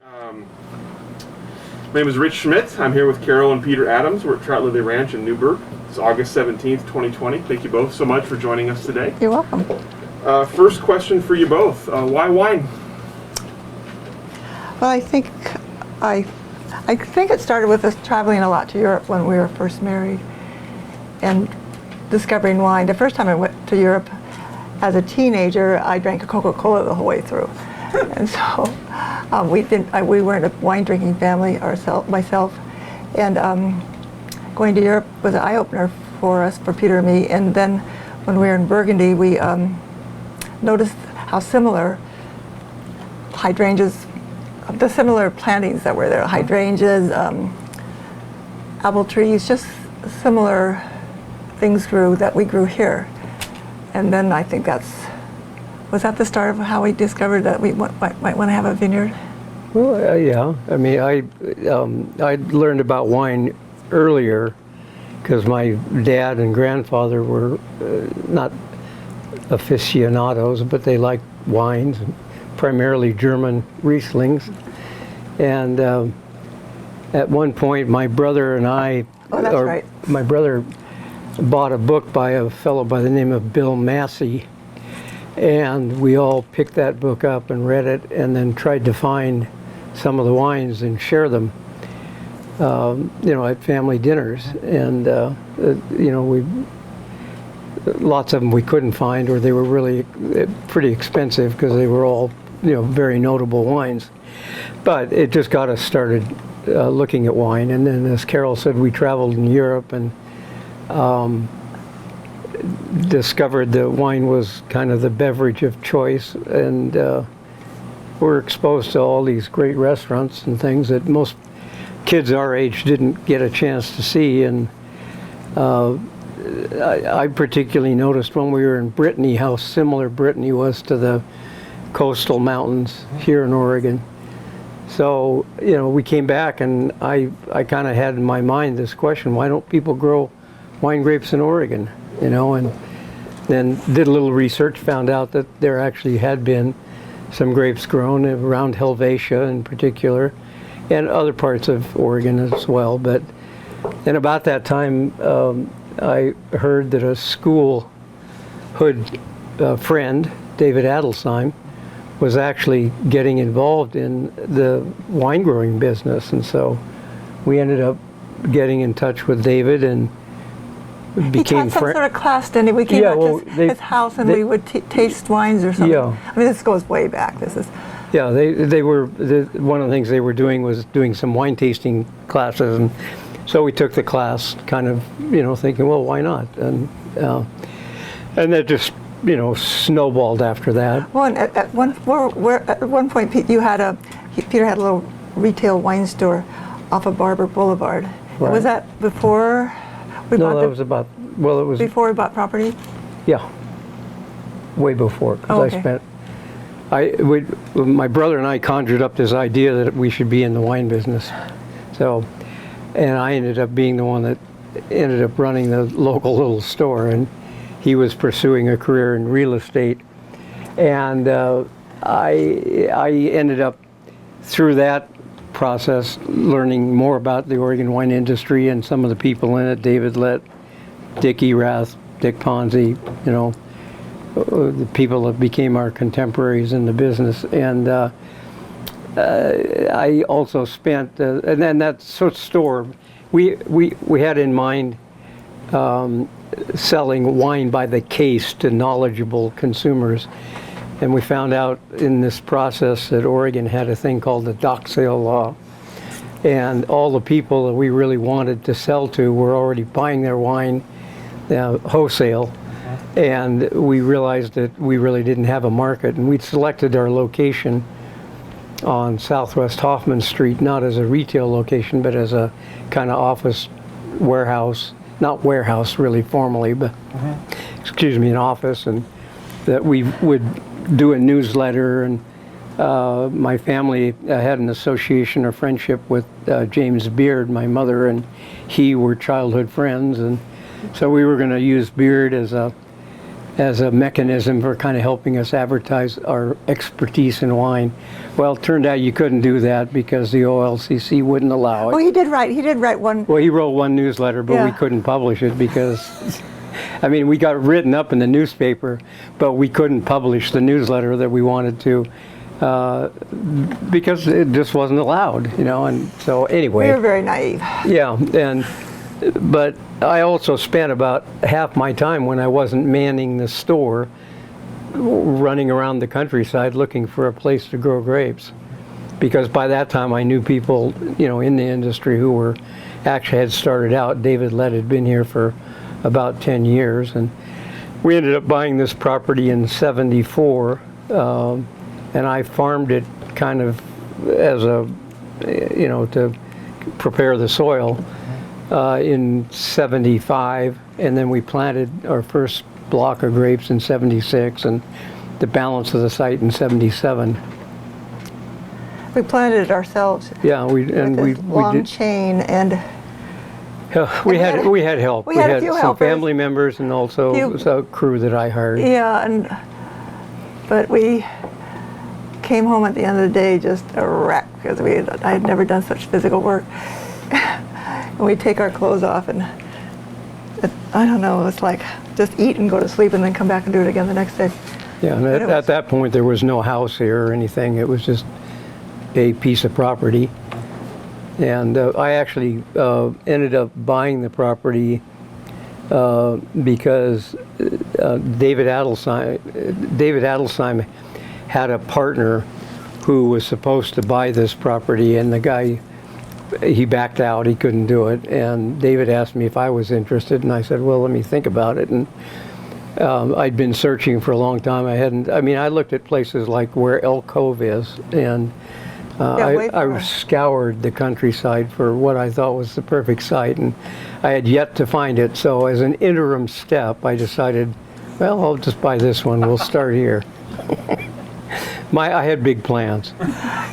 My name is Rich Schmidt. I'm here with Carol and Peter Adams. We're at Trout Lily Ranch in Newburgh. It's August 17th, 2020. Thank you both so much for joining us today. You're welcome. First question for you both. Why wine? Well, I think it started with us traveling a lot to Europe when we were first married and discovering wine. The first time I went to Europe as a teenager, I drank a Coca-Cola the whole way through. And so we weren't a wine drinking family myself. And going to Europe was an eye-opener for us, for Peter and me. And then when we were in Burgundy, we noticed how similar hydrangeas, the similar plantings that were there, hydrangeas, apple trees, just similar things grew that we grew here. And then I think was that the start of how we discovered that we might want to have a vineyard? Well, yeah. I mean, I learned about wine earlier because my dad and grandfather were not aficionados, but they liked wines, primarily German Rieslings. And at one point, my brother and I, my brother bought a book by a fellow by the name of Bill Massey, and we all picked that book up and read it and then tried to find some of the wines and share them, at family dinners. And, lots of them we couldn't find, or they were really pretty expensive because they were all, very notable wines. But it just got us started looking at wine. And then, as Carol said, we traveled in Europe and discovered that wine was kind of the beverage of choice, and we're exposed to all these great restaurants and things that most kids our age didn't get a chance to see. And I particularly noticed when we were in Brittany how similar Brittany was to the coastal mountains here in Oregon. So, we came back, and I kind of had in my mind this question: why don't people grow wine grapes in Oregon? And then did a little research, found out that there actually had been some grapes grown around Helvetia in particular, and other parts of Oregon as well. But and about that time, I heard that a schoolhood friend, David Adelsheim, was actually getting involved in the wine growing business, and so we ended up getting in touch with David and became friends. He taught some sort of class, didn't he? We came out to his house and we would taste wines or something. Yeah. I mean, this goes way back. This is. Yeah, they were one of the things they were doing was doing some wine tasting classes, and so we took the class, kind of thinking, well, why not? And that just snowballed after that. Well, at one point, Peter had a little retail wine store off of Barber Boulevard. Right. Was that before? It was before we bought property? Yeah, way before, because okay. My brother and I conjured up this idea that we should be in the wine business. So, and I ended up being the one that ended up running the local little store, and he was pursuing a career in real estate. And I ended up, through that process, learning more about the Oregon wine industry and some of the people in it: David Lett, Dick Erath, Dick Ponzi, the people that became our contemporaries in the business. And I also spent, and then that sort of store, we had in mind selling wine by the case to knowledgeable consumers. And we found out in this process that Oregon had a thing called the dock sale law. And all the people that we really wanted to sell to were already buying their wine wholesale. And we realized that we really didn't have a market. And we'd selected our location on Southwest Hoffman Street, not as a retail location, but as a kind of office warehouse. Not warehouse really formally, but an office. And that we would do a newsletter, and my family had an association or friendship with James Beard. My mother and he were childhood friends, and so we were going to use Beard as a as a mechanism for kind of helping us advertise our expertise in wine. Well, it turned out you couldn't do that because the OLCC wouldn't allow it. Well, he did write one. Well, he wrote one newsletter, but we Yeah. couldn't publish it because, I mean, we got written up in the newspaper, but we couldn't publish the newsletter that we wanted to because it just wasn't allowed, you know. And so anyway. We were very naive. Yeah, but I also spent about half my time when I wasn't manning the store running around the countryside looking for a place to grow grapes, because by that time I knew people, you know, in the industry who were actually had started out. David Lett had been here for about 10 years, and we ended up buying this property in '74, and I farmed it kind of as a, you know, to prepare the soil in '75, and then we planted our first block of grapes in '76, and the balance of the site in '77. We planted it ourselves. Yeah, we long did. chain, and We had help. We had a few some helpers. family members and also a crew that I hired. yeah, but we came home at the end of the day just a wreck because I had never done such physical work. And we take our clothes off, and I don't know, it's like just eat and go to sleep and then come back and do it again the next day. Yeah, and at that point there was no house here or anything. It was just a piece of property. And I actually ended up buying the property because David Adelsheim had a partner who was supposed to buy this property, and the guy, he backed out. He couldn't do it. And David asked me if I was interested, and I said, well, let me think about it. And I'd been searching for a long time. I looked at places like where Elk Cove is, and I scoured the countryside for what I thought was the perfect site, and I had yet to find it. So as an interim step, I decided, well, I'll just buy this one. We'll start here. I had big plans.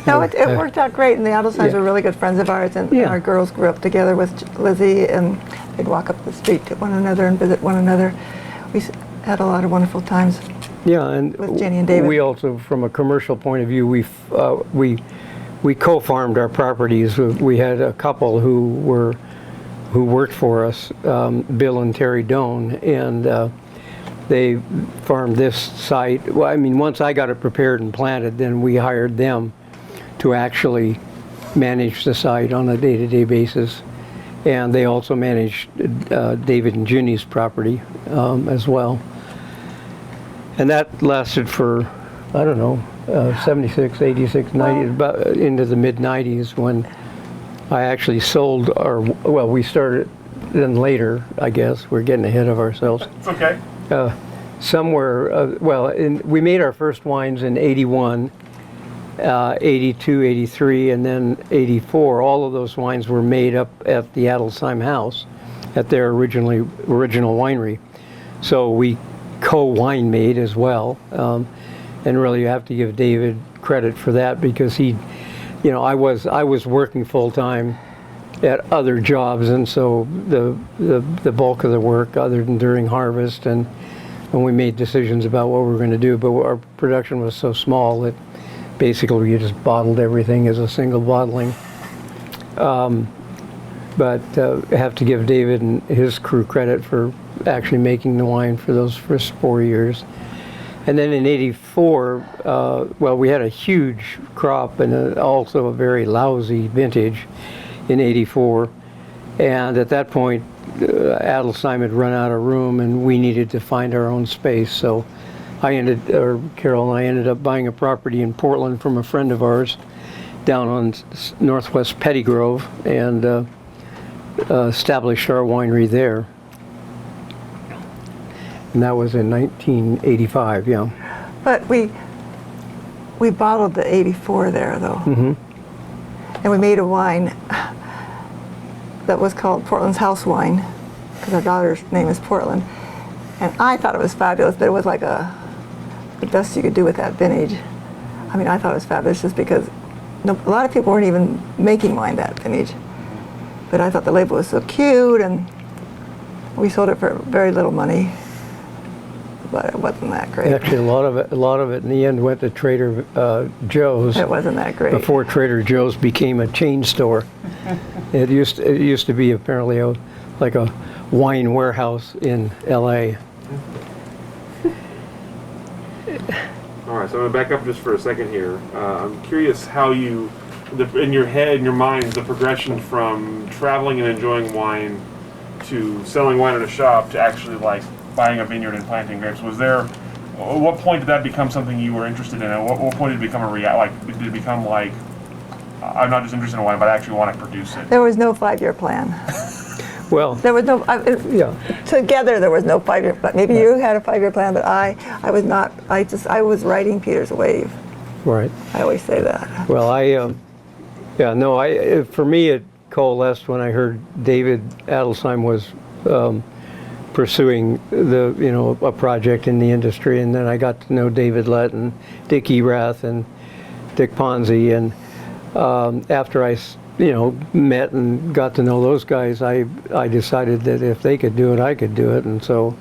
No, it worked out great, and the Adelsheims were really good friends of ours, and our girls grew up together with Lizzie, and they'd walk up the street to one another and visit one another. We had a lot of wonderful times. Yeah, and with Jenny and David. We also, from a commercial point of view, we co-farmed our properties. We had a couple who worked for us, Bill and Terry Doan, and they farmed this site. Well, I mean, once I got it prepared and planted, then we hired them to actually manage the site on a day-to-day basis. And they also managed David and Ginny's property as well. And that lasted for, I don't know, 76, 86, 90, about into the mid-90s when I actually sold we started then later, I guess. We're getting ahead of ourselves. It's okay. We made our first wines in 81, 82, 83, and then 84. All of those wines were made up at the Adelsheim house at their original winery. So we co-wine made as well. And really you have to give David credit for that because he, you know, I was working full-time at other jobs, and so the bulk of the work, other than during harvest and when we made decisions about what we were going to do, but our production was so small that basically we just bottled everything as a single bottling. But I have to give David and his crew credit for actually making the wine for those first 4 years. And then in 84, we had a huge crop and also a very lousy vintage in 84. And at that point, Adelsheim had run out of room and we needed to find our own space. So Carol and I ended up buying a property in Portland from a friend of ours down on northwest Pettygrove and established our winery there. And that was in 1985, yeah. But we bottled the 84 there, though. Mm-hmm. And we made a wine that was called Portland's House Wine, because our daughter's name is Portland. And I thought it was fabulous, but it was like the best you could do with that vintage. I mean, I thought it was fabulous just because a lot of people weren't even making wine that vintage. But I thought the label was so cute, and we sold it for very little money. but it wasn't that great. Actually, a lot of it in the end went to Trader Joe's. It wasn't that great. Before Trader Joe's became a chain store. It used to be apparently like a wine warehouse in L.A. All right, so I'm going to back up just for a second here. I'm curious how you, in your head, in your mind, the progression from traveling and enjoying wine to selling wine in a shop to actually like buying a vineyard and planting grapes. Was there, at what point did that become something you were interested in? At what point did it become did it become like, I'm not just interested in wine, but I actually want to produce it? There was no 5-year plan. Well, There was no, yeah. together there was no 5-year plan. Maybe you had a 5-year plan, but I was not, I was riding Peter's wave. Right. I always say that. Well, for me it coalesced when I heard David Adelsheim was pursuing a project in the industry, and then I got to know David Lett and Dick Erath and Dick Ponzi, and after I met and got to know those guys, I decided that if they could do it, I could do it, and so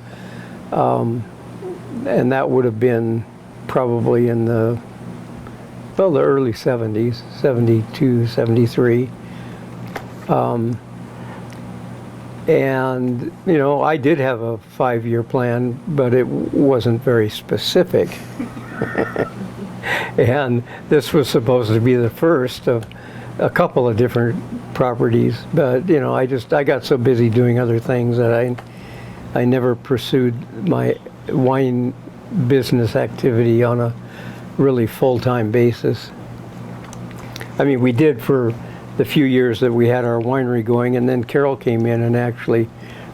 and that would have been probably in the early 70s, 72, 73. And, I did have a 5-year plan, but it wasn't very specific. And this was supposed to be the first of a couple of different properties, but, I got so busy doing other things that I never pursued my wine business activity on a really full-time basis. I mean, we did for the few years that we had our winery going, and then Carol came in and actually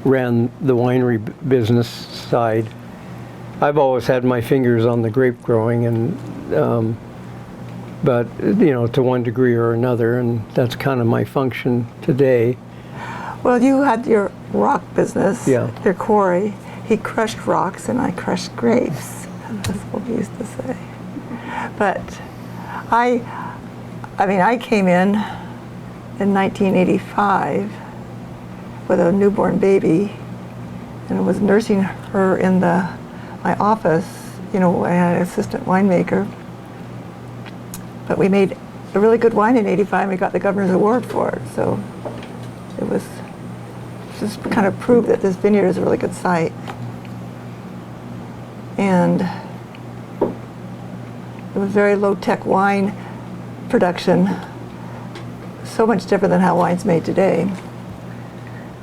ran the winery business side. I've always had my fingers on the grape growing, and but to one degree or another, and that's kind of my function today. Well, you had your rock business, Yeah. your quarry. He crushed rocks and I crushed grapes. That's what we used to say. But I came in 1985 with a newborn baby, and was nursing her in my office. I had an assistant winemaker. But we made a really good wine in '85, and we got the governor's award for it. So it was just kind of proved that this vineyard is a really good site. And it was very low-tech wine production, so much different than how wine's made today.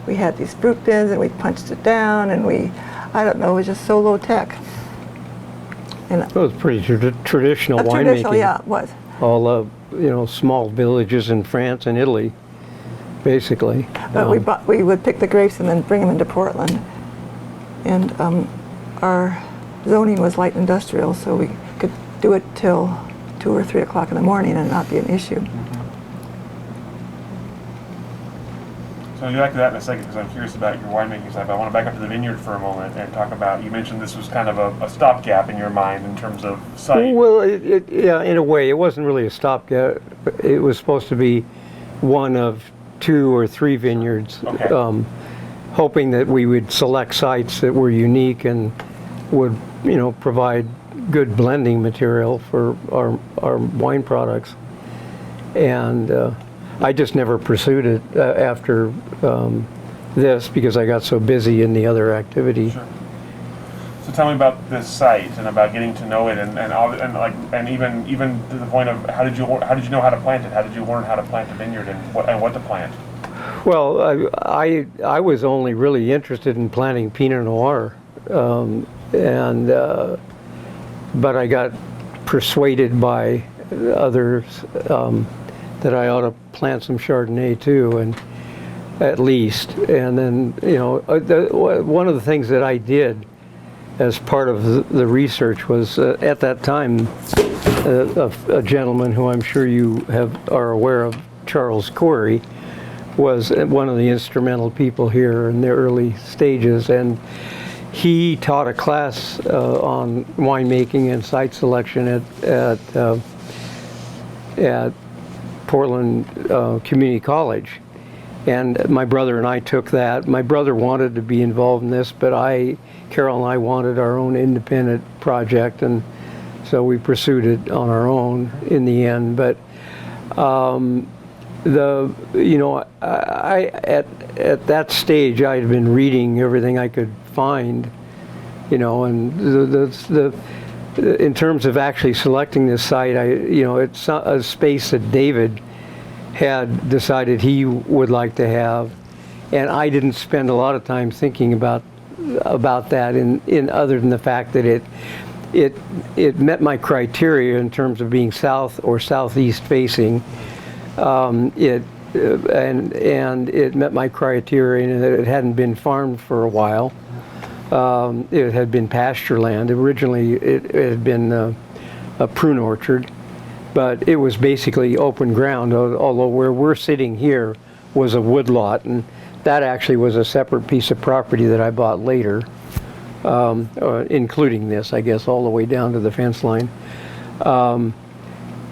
We had these fruit bins, and we punched it down, and I don't know, it was just so low-tech. And It was pretty traditional winemaking. traditional, yeah, it was. All small villages in France and Italy, basically. But we would pick the grapes and then bring them into Portland. And our zoning was light industrial, so we could do it till 2 or 3 o'clock in the morning and not be an issue. So I'll get back to that in a second because I'm curious about your winemaking side. But I want to back up to the vineyard for a moment and talk about, you mentioned this was kind of a stopgap in your mind in terms of site. Well, yeah, in a way, it wasn't really a stopgap. It was supposed to be one of 2 or 3 vineyards, Okay. hoping that we would select sites that were unique and would, provide good blending material for our wine products. And I just never pursued it after this because I got so busy in the other activity. Sure. So tell me about this site and about getting to know it, and even to the point of how did you know how to plant it? How did you learn how to plant a vineyard and what to plant? Well, I was only really interested in planting Pinot Noir, but I got persuaded by others that I ought to plant some Chardonnay too, and at least. And then one of the things that I did as part of the research was at that time a gentleman who I'm sure you are aware of, Charles Corey, was one of the instrumental people here in the early stages, and he taught a class on winemaking and site selection at Portland Community College, And my brother and I took that. My brother wanted to be involved in this, but Carol and I wanted our own independent project, and so we pursued it on our own in the end. But at that stage, I had been reading everything I could find, and in terms of actually selecting this site, it's a space that David had decided he would like to have, and I didn't spend a lot of time thinking about that in other than the fact that it met my criteria in terms of being south or southeast facing. And it met my criteria in that it hadn't been farmed for a while. It had been pasture land. Originally, it had been a prune orchard, but it was basically open ground, although where we're sitting here was a wood lot, and that actually was a separate piece of property that I bought later, including this, I guess, all the way down to the fence line.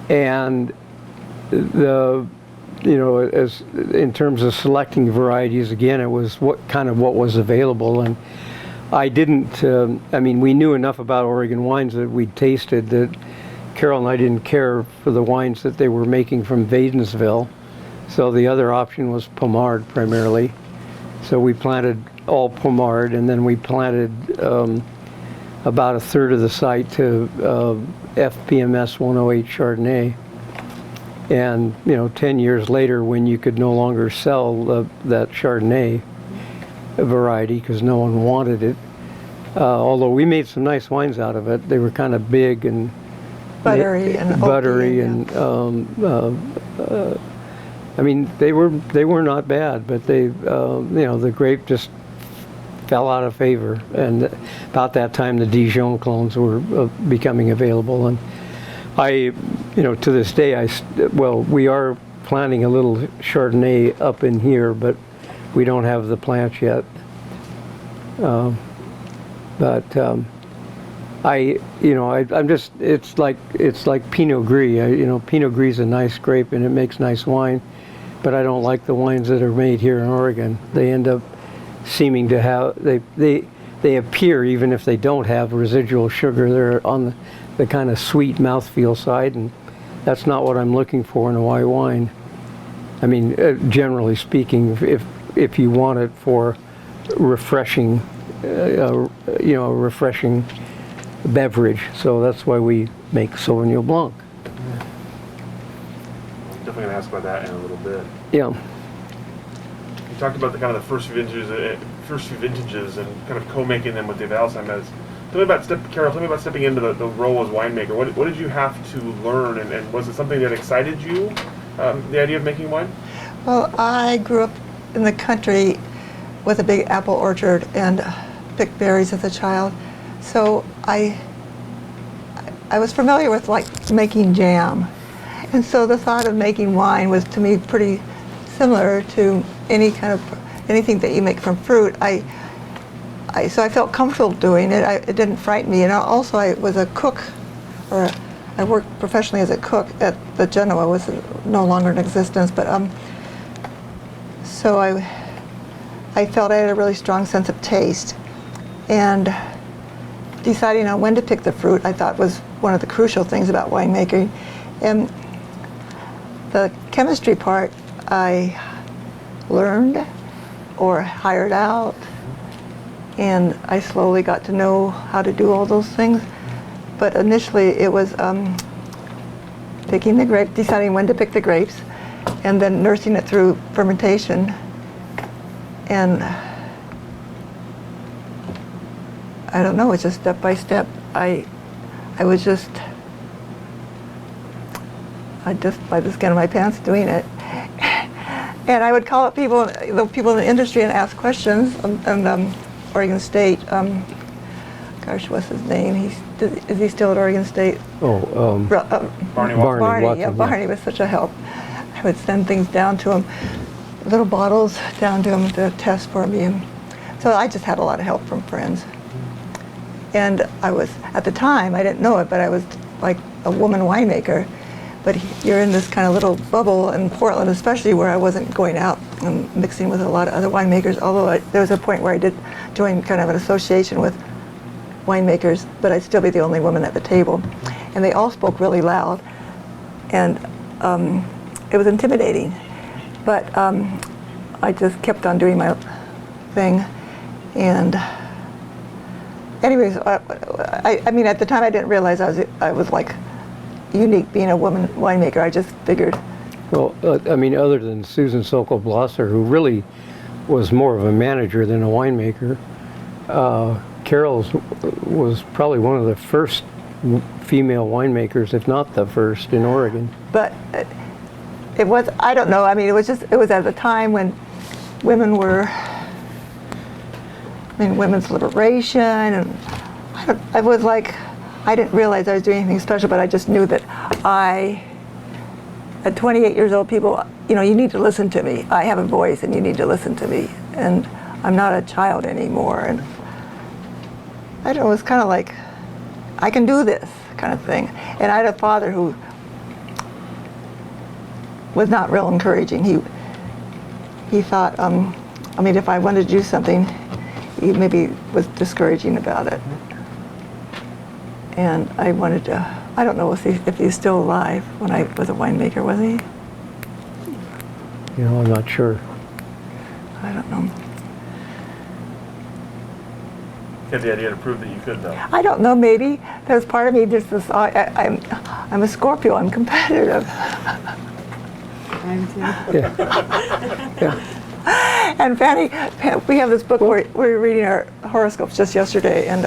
And as in terms of selecting varieties, again, it was what was available, and I didn't. We knew enough about Oregon wines that we'd tasted that Carol and I didn't care for the wines that they were making from Vadensville, so the other option was Pommard primarily. So we planted all Pommard, and then we planted about a third of the site to FPMS 108 Chardonnay. And 10 years later, when you could no longer sell that Chardonnay variety because no one wanted it, although we made some nice wines out of it, they were kind of big and buttery and buttery, oaky, and they were not bad, but the grape just fell out of favor. And about that time, the Dijon clones were becoming available, and I, to this day, we are planting a little Chardonnay up in here, but we don't have the plants yet. It's like Pinot Gris. Pinot Gris is a nice grape and it makes nice wine, but I don't like the wines that are made here in Oregon. They end up seeming to have, they appear, even if they don't have residual sugar, they're on the kind of sweet mouthfeel side, and that's not what I'm looking for in a white wine. Generally speaking, if you want it for refreshing, a refreshing beverage. So that's why we make Sauvignon Blanc. Definitely going to ask about that in a little bit. Yeah. You talked about the kind of the first few vintages and kind of co-making them with Dave Alzheimer's. Carol, tell me about stepping into the role as winemaker. What did you have to learn, and was it something that excited you, the idea of making wine? Well, I grew up in the country with a big apple orchard and picked berries as a child. So I was familiar with making jam. And so the thought of making wine was to me pretty similar to anything that you make from fruit. So I felt comfortable doing it. It didn't frighten me. And also I was a cook, or I worked professionally as a cook at the Genoa, was no longer in existence. But so I felt I had a really strong sense of taste. And deciding on when to pick the fruit, I thought, was one of the crucial things about winemaking. And the chemistry part, I learned or hired out, and I slowly got to know how to do all those things. But initially, it was picking the grape, deciding when to pick the grapes, and then nursing it through fermentation. And I don't know, it's just step by step. I just by the skin of my pants doing it. And I would call up people in the industry and ask questions. And Oregon State, gosh, what's his name? Is he still at Oregon State? Barney Barney, yeah, Barney was such a help. I would send things down to him, little bottles down to him to test for me. And so I just had a lot of help from friends. And I was, at the time, I didn't know it, but I was like a woman winemaker. but you're in this kind of little bubble in Portland, especially where I wasn't going out and mixing with a lot of other winemakers, although there was a point where I did join kind of an association with winemakers, but I'd still be the only woman at the table. And they all spoke really loud, and it was intimidating. But I just kept on doing my thing. And anyways, I mean, at the time I didn't realize I was like unique being a woman winemaker. I just figured. Well, I mean, other than Susan Sokol-Blosser, who really was more of a manager than a winemaker, Carol was probably one of the first female winemakers, if not the first, in Oregon. But it was, I don't know, I mean, it was at a time when women were, women's liberation, and I was like, I didn't realize I was doing anything special, but I just knew that at 28 years old, people, you need to listen to me. I have a voice and you need to listen to me. And I'm not a child anymore. And I don't know, it was kind of like, I can do this kind of thing. And I had a father who was not real encouraging. He thought, if I wanted to do something, he maybe was discouraging about it. And I wanted to, I don't know if he's still alive when I was a winemaker, was he? I'm not sure. I don't know. You had the idea to prove that you could, though. I don't know, maybe. There's part of me just this, I'm a Scorpio, I'm competitive. I'm too. Yeah. And Fanny, we have this book where we're reading our horoscopes just yesterday, and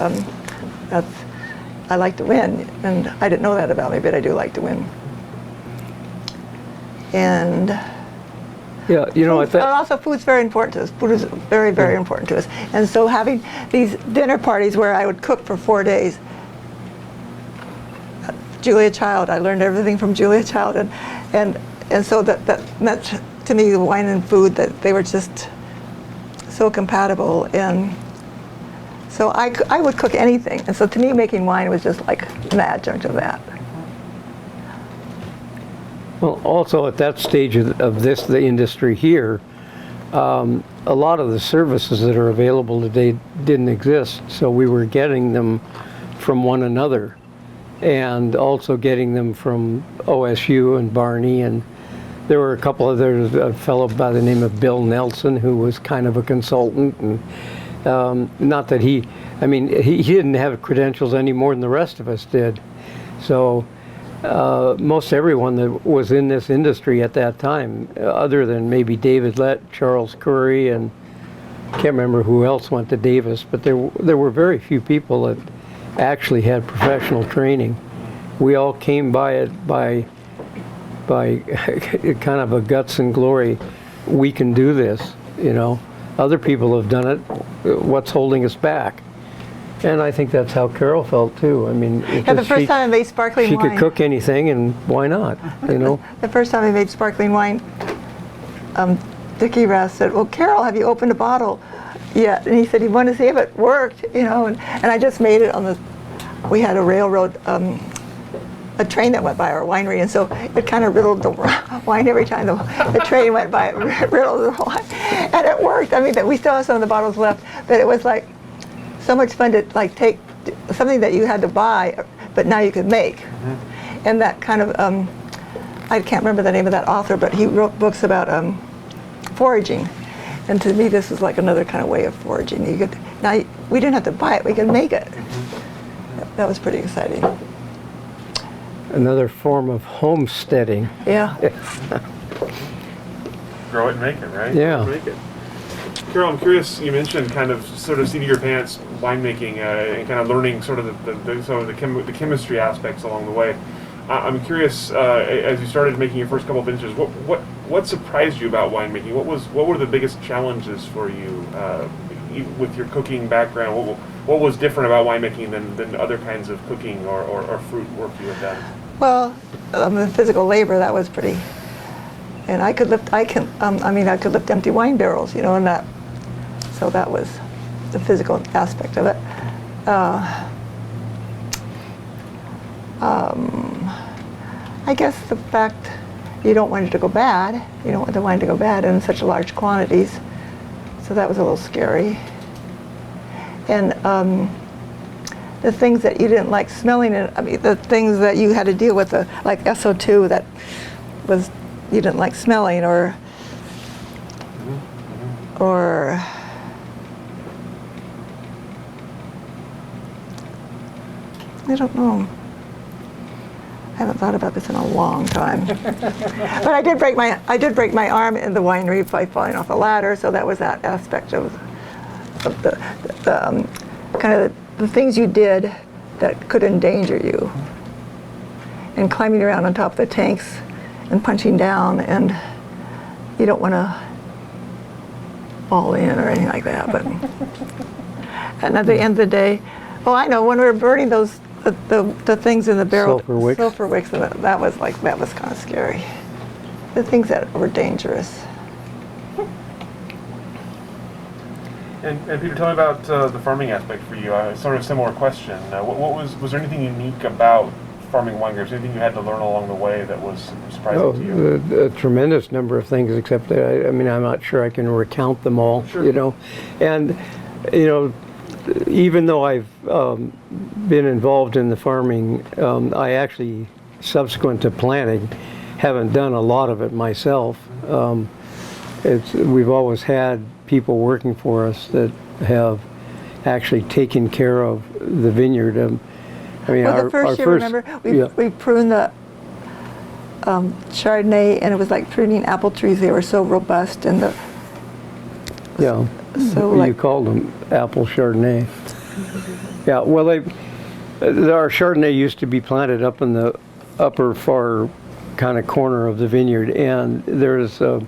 I like to win, and I didn't know that about me, but I do like to win. And Yeah, I thought. also food's very important to us. Food is very, very important to us. And so having these dinner parties where I would cook for 4 days, Julia Child, I learned everything from Julia Child, and so that meant to me wine and food, that they were just so compatible. And so I would cook anything, and so to me making wine was just like an adjunct of that. Well, also at that stage of the industry here, a lot of the services that are available today didn't exist, so we were getting them from one another, and also getting them from OSU and Barney, and there were there's a fellow by the name of Bill Nelson who was kind of a consultant, and not that he didn't have credentials any more than the rest of us did, so most everyone that was in this industry at that time, other than maybe David Lett, Charles Curry, and can't remember who else went to Davis, but there were very few people that actually had professional training. We all came by it by kind of a guts and glory. We can do this, Other people have done it. What's holding us back? And I think that's how Carol felt too. The first time I made sparkling she wine. could cook anything, and why not? The first time I made sparkling wine, Dickie Rass said, "Well, Carol, have you opened a bottle yet?" And he said he wanted to see if it worked, and I just made it on we had a railroad, a train that went by our winery, and so it kind of riddled the wine every time the train went by. It riddled the wine, and it worked. We still have some of the bottles left, but it was like so much fun to take something that you had to buy, but now you could make. Mm-hmm. And that kind of, I can't remember the name of that author, but he wrote books about foraging. And to me, this was like another kind of way of foraging. We didn't have to buy it, we could make it. Mm-hmm. That was pretty exciting. Another form of homesteading. Yeah. Grow it and make it, right? Yeah. Make it. Carol, I'm curious, you mentioned kind of sort of seat of your pants winemaking and kind of learning sort of the chemistry aspects along the way. I'm curious, as you started making your first couple of vintages, what surprised you about winemaking? What were the biggest challenges for you with your cooking background? What was different about winemaking than other kinds of cooking or fruit work you had done? Well, the physical labor, that was pretty. And I could lift empty wine barrels, and that. So that was the physical aspect of it. I guess the fact you don't want it to go bad. You don't want the wine to go bad in such large quantities. So that was a little scary. And the things that you didn't like smelling, the things that you had to deal with, like SO2 that was you didn't like smelling, or I don't know. I haven't thought about this in a long time. But I did break my arm in the winery by falling off a ladder, so that was that aspect of the kind of the things you did that could endanger you. And climbing around on top of the tanks and punching down, and you don't want to fall in or anything like that. But and at the end of the day, oh, I know, when we were burning those the things in the barrel, sulfur wicks, that was kind of scary. The things that were dangerous. And Peter, tell me about the farming aspect for you. Sort of a similar question. Was there anything unique about farming wine grapes? Anything you had to learn along the way that was surprising to you? A tremendous number of things, except that I'm not sure I can recount them all. Sure. And even though I've been involved in the farming, I actually, subsequent to planting, haven't done a lot of it myself. We've always had people working for us that have actually taken care of the vineyard. The first year, remember, we pruned the Chardonnay, and it was like pruning apple trees. They were so robust, and you called them apple Chardonnay. Yeah, well, our Chardonnay used to be planted up in the upper far kind of corner of the vineyard, and there's a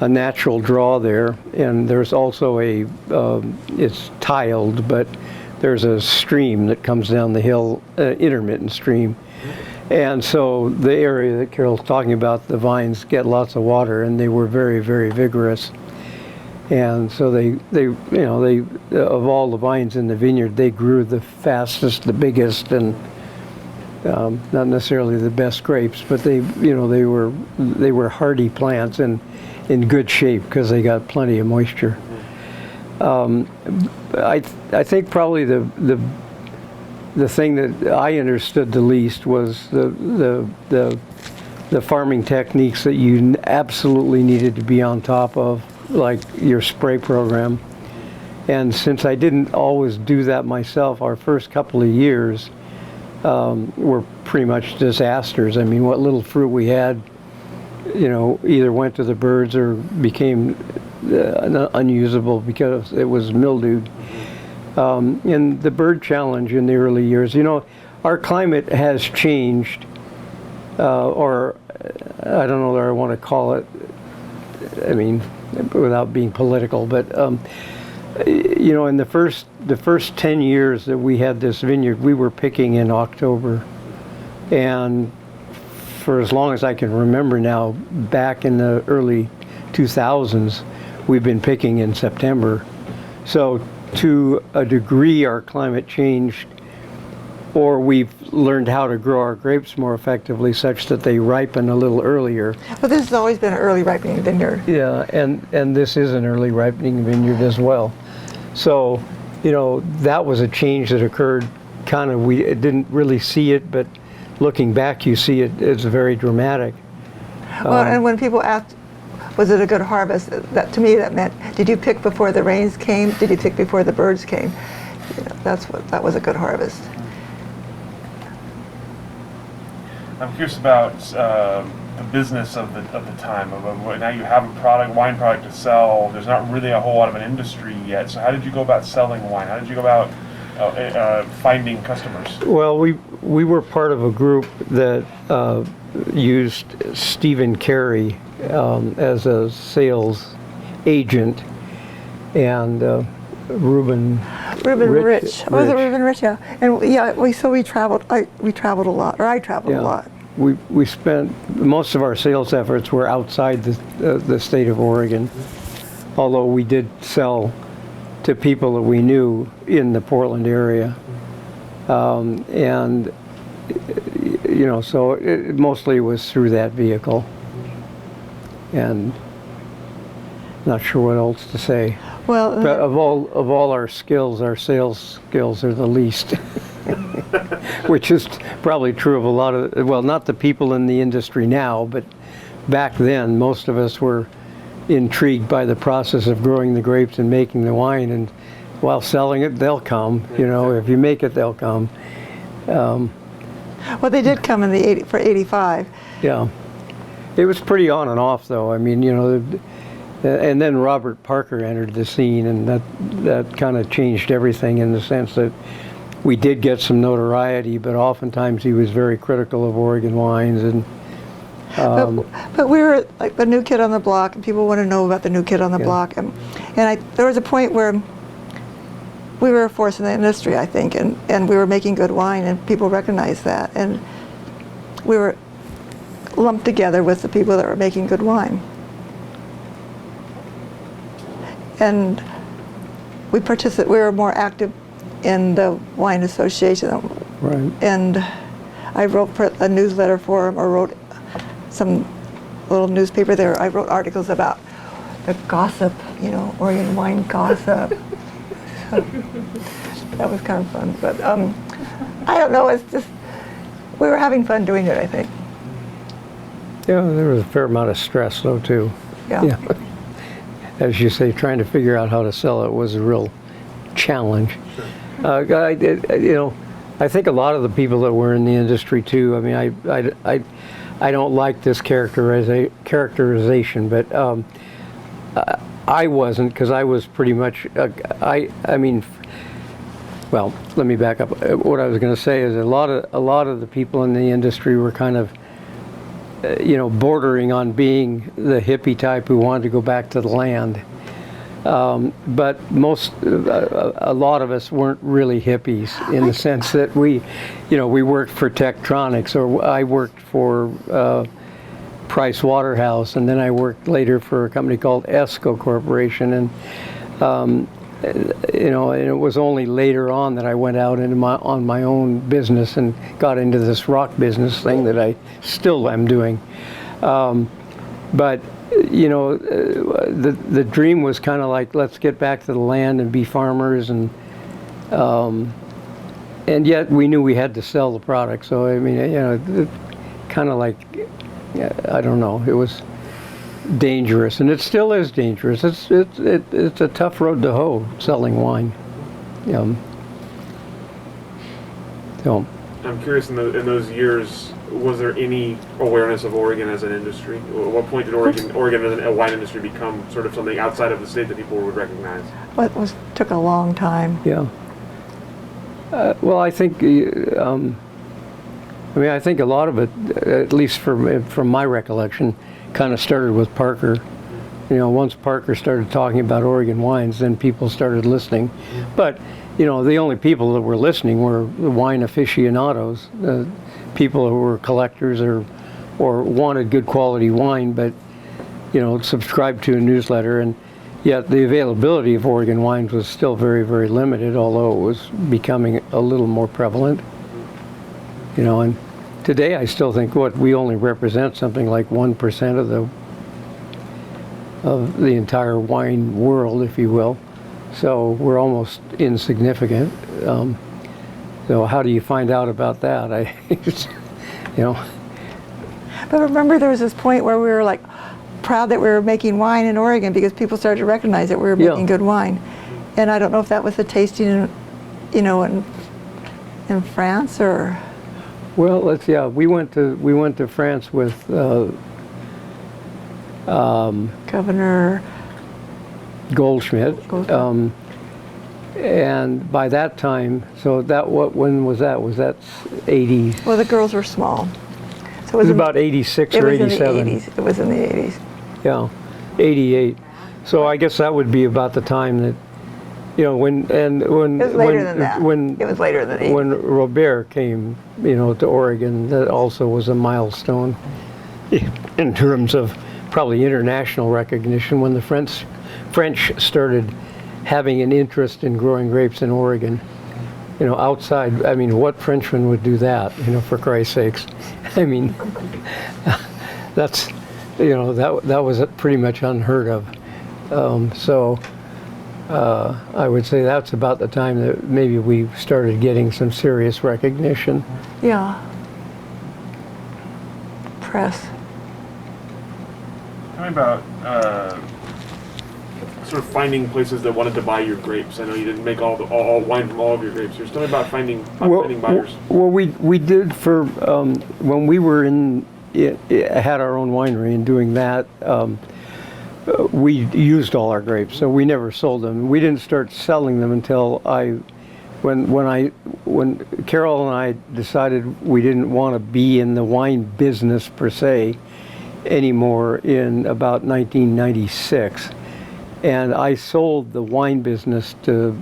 natural draw there, and there's also it's tiled, but there's a stream that comes down the hill, intermittent stream. And so the area that Carol's talking about, the vines get lots of water, and they were very, very vigorous. And so they of all the vines in the vineyard, they grew the fastest, the biggest, and not necessarily the best grapes, but they were hardy plants and in good shape because they got plenty of moisture. I think probably the thing that I understood the least was the farming techniques that you absolutely needed to be on top of, like your spray program. And since I didn't always do that myself, our first couple of years were pretty much disasters. I mean, what little fruit we had, either went to the birds or became unusable because it was mildewed. And the bird challenge in the early years, our climate has changed, or I don't know what I want to call it, without being political, but in the first 10 years that we had this vineyard, we were picking in October, and for as long as I can remember now, back in the early 2000s, we've been picking in September. So to a degree, our climate changed, or we've learned how to grow our grapes more effectively such that they ripen a little earlier. But this has always been an early ripening vineyard. Yeah, and this is an early ripening vineyard as well. So, that was a change that occurred we didn't really see it, but looking back, you see it's very dramatic. Well, and when people asked, was it a good harvest? To me, that meant, did you pick before the rains came? Did you pick before the birds came? That was a good harvest. I'm curious about the business of the time. Now you have a wine product to sell. There's not really a whole lot of an industry yet. So how did you go about selling wine? How did you go about finding customers? Well, we were part of a group that used Stephen Carey as a sales agent, and Reuben Rich. Was it Reuben Rich? Yeah. And we traveled. We traveled a lot, or I traveled a lot. We spent most of our sales efforts were outside the state of Oregon, although we did sell to people that we knew in the Portland area, and so it mostly was through that vehicle. And not sure what else to say. Well, But of all our skills, our sales skills are the least. Which is probably true of a lot of, well, not the people in the industry now, but back then, most of us were intrigued by the process of growing the grapes and making the wine, and while selling it, they'll come. If you make it, they'll come. well, they did come in for 85. Yeah. It was pretty on and off, though. I mean, and then Robert Parker entered the scene, and that kind of changed everything in the sense that we did get some notoriety, but oftentimes he was very critical of Oregon wines. And but we were like the new kid on the block, and people want to know about the new kid on the block. And there was a point where we were a force in the industry, I think, and we were making good wine, and people recognized that. And we were lumped together with the people that were making good wine. And we were more active in the wine association. right. And I wrote a newsletter for them, or wrote some little newspaper there. I wrote articles about the gossip, Oregon wine gossip. So that was kind of fun. But I don't know, it's just, we were having fun doing it, I think. Yeah, there was a fair amount of stress, though, too. Yeah. As you say, trying to figure out how to sell it was a real challenge. I think a lot of the people that were in the industry too. I mean, I don't like this characterization, but I wasn't, because I was pretty much. Well, let me back up. What I was going to say is a lot of the people in the industry were kind of, bordering on being the hippie type who wanted to go back to the land. But a lot of us weren't really hippies in the sense that we worked for Tektronix, or I worked for Price Waterhouse, and then I worked later for a company called ESCO Corporation, and and it was only later on that I went out on my own business and got into this rock business thing that I still am doing. But the dream was kind of like, let's get back to the land and be farmers, and yet we knew we had to sell the product. So I mean, kind of like, I don't know, it was dangerous, and it still is dangerous. It's a tough road to hoe, selling wine. So I'm curious, in those years, was there any awareness of Oregon as an industry? At what point did Oregon as a wine industry become sort of something outside of the state that people would recognize? Well, took a long time. Yeah. Well, I think, I think a lot of it, at least from my recollection, kind of started with Parker. Once Parker started talking about Oregon wines, then people started listening. But, the only people that were listening were the wine aficionados, people who were collectors or wanted good quality wine, but, subscribed to a newsletter. And yet the availability of Oregon wines was still very, very limited, although it was becoming a little more prevalent. And today I still think we only represent something like 1% of the entire wine world, if you will. So we're almost insignificant. So how do you find out about that? But remember, there was this point where we were like proud that we were making wine in Oregon because people started to recognize that we were making good wine. And I don't know if that was the tasting, in France or. Well, we went to France with Governor Goldschmidt. And by that time, so when was that? Was that 80? Well, the girls were small. So it was about 86 or 87. It was in the 80s. Yeah, 88. So I guess that would be about the time that, when it was later than that. It was later than 80. When Robert came, to Oregon, that also was a milestone in terms of probably international recognition, when the French started having an interest in growing grapes in Oregon. you know, outside. I mean, what Frenchman would do that? You know, for Christ's sakes. I mean, that's, you know, that was pretty much unheard of. I would say that's about the time that maybe we started getting some serious recognition. Yeah. Press. Tell me about sort of finding places that wanted to buy your grapes. I know you didn't make all wine from all of your grapes. Just tell me about finding buyers. Well, we did for when we were had our own winery and doing that. We used all our grapes, so we never sold them. We didn't start selling them until when Carol and I decided we didn't want to be in the wine business per se anymore in about 1996, and I sold the wine business to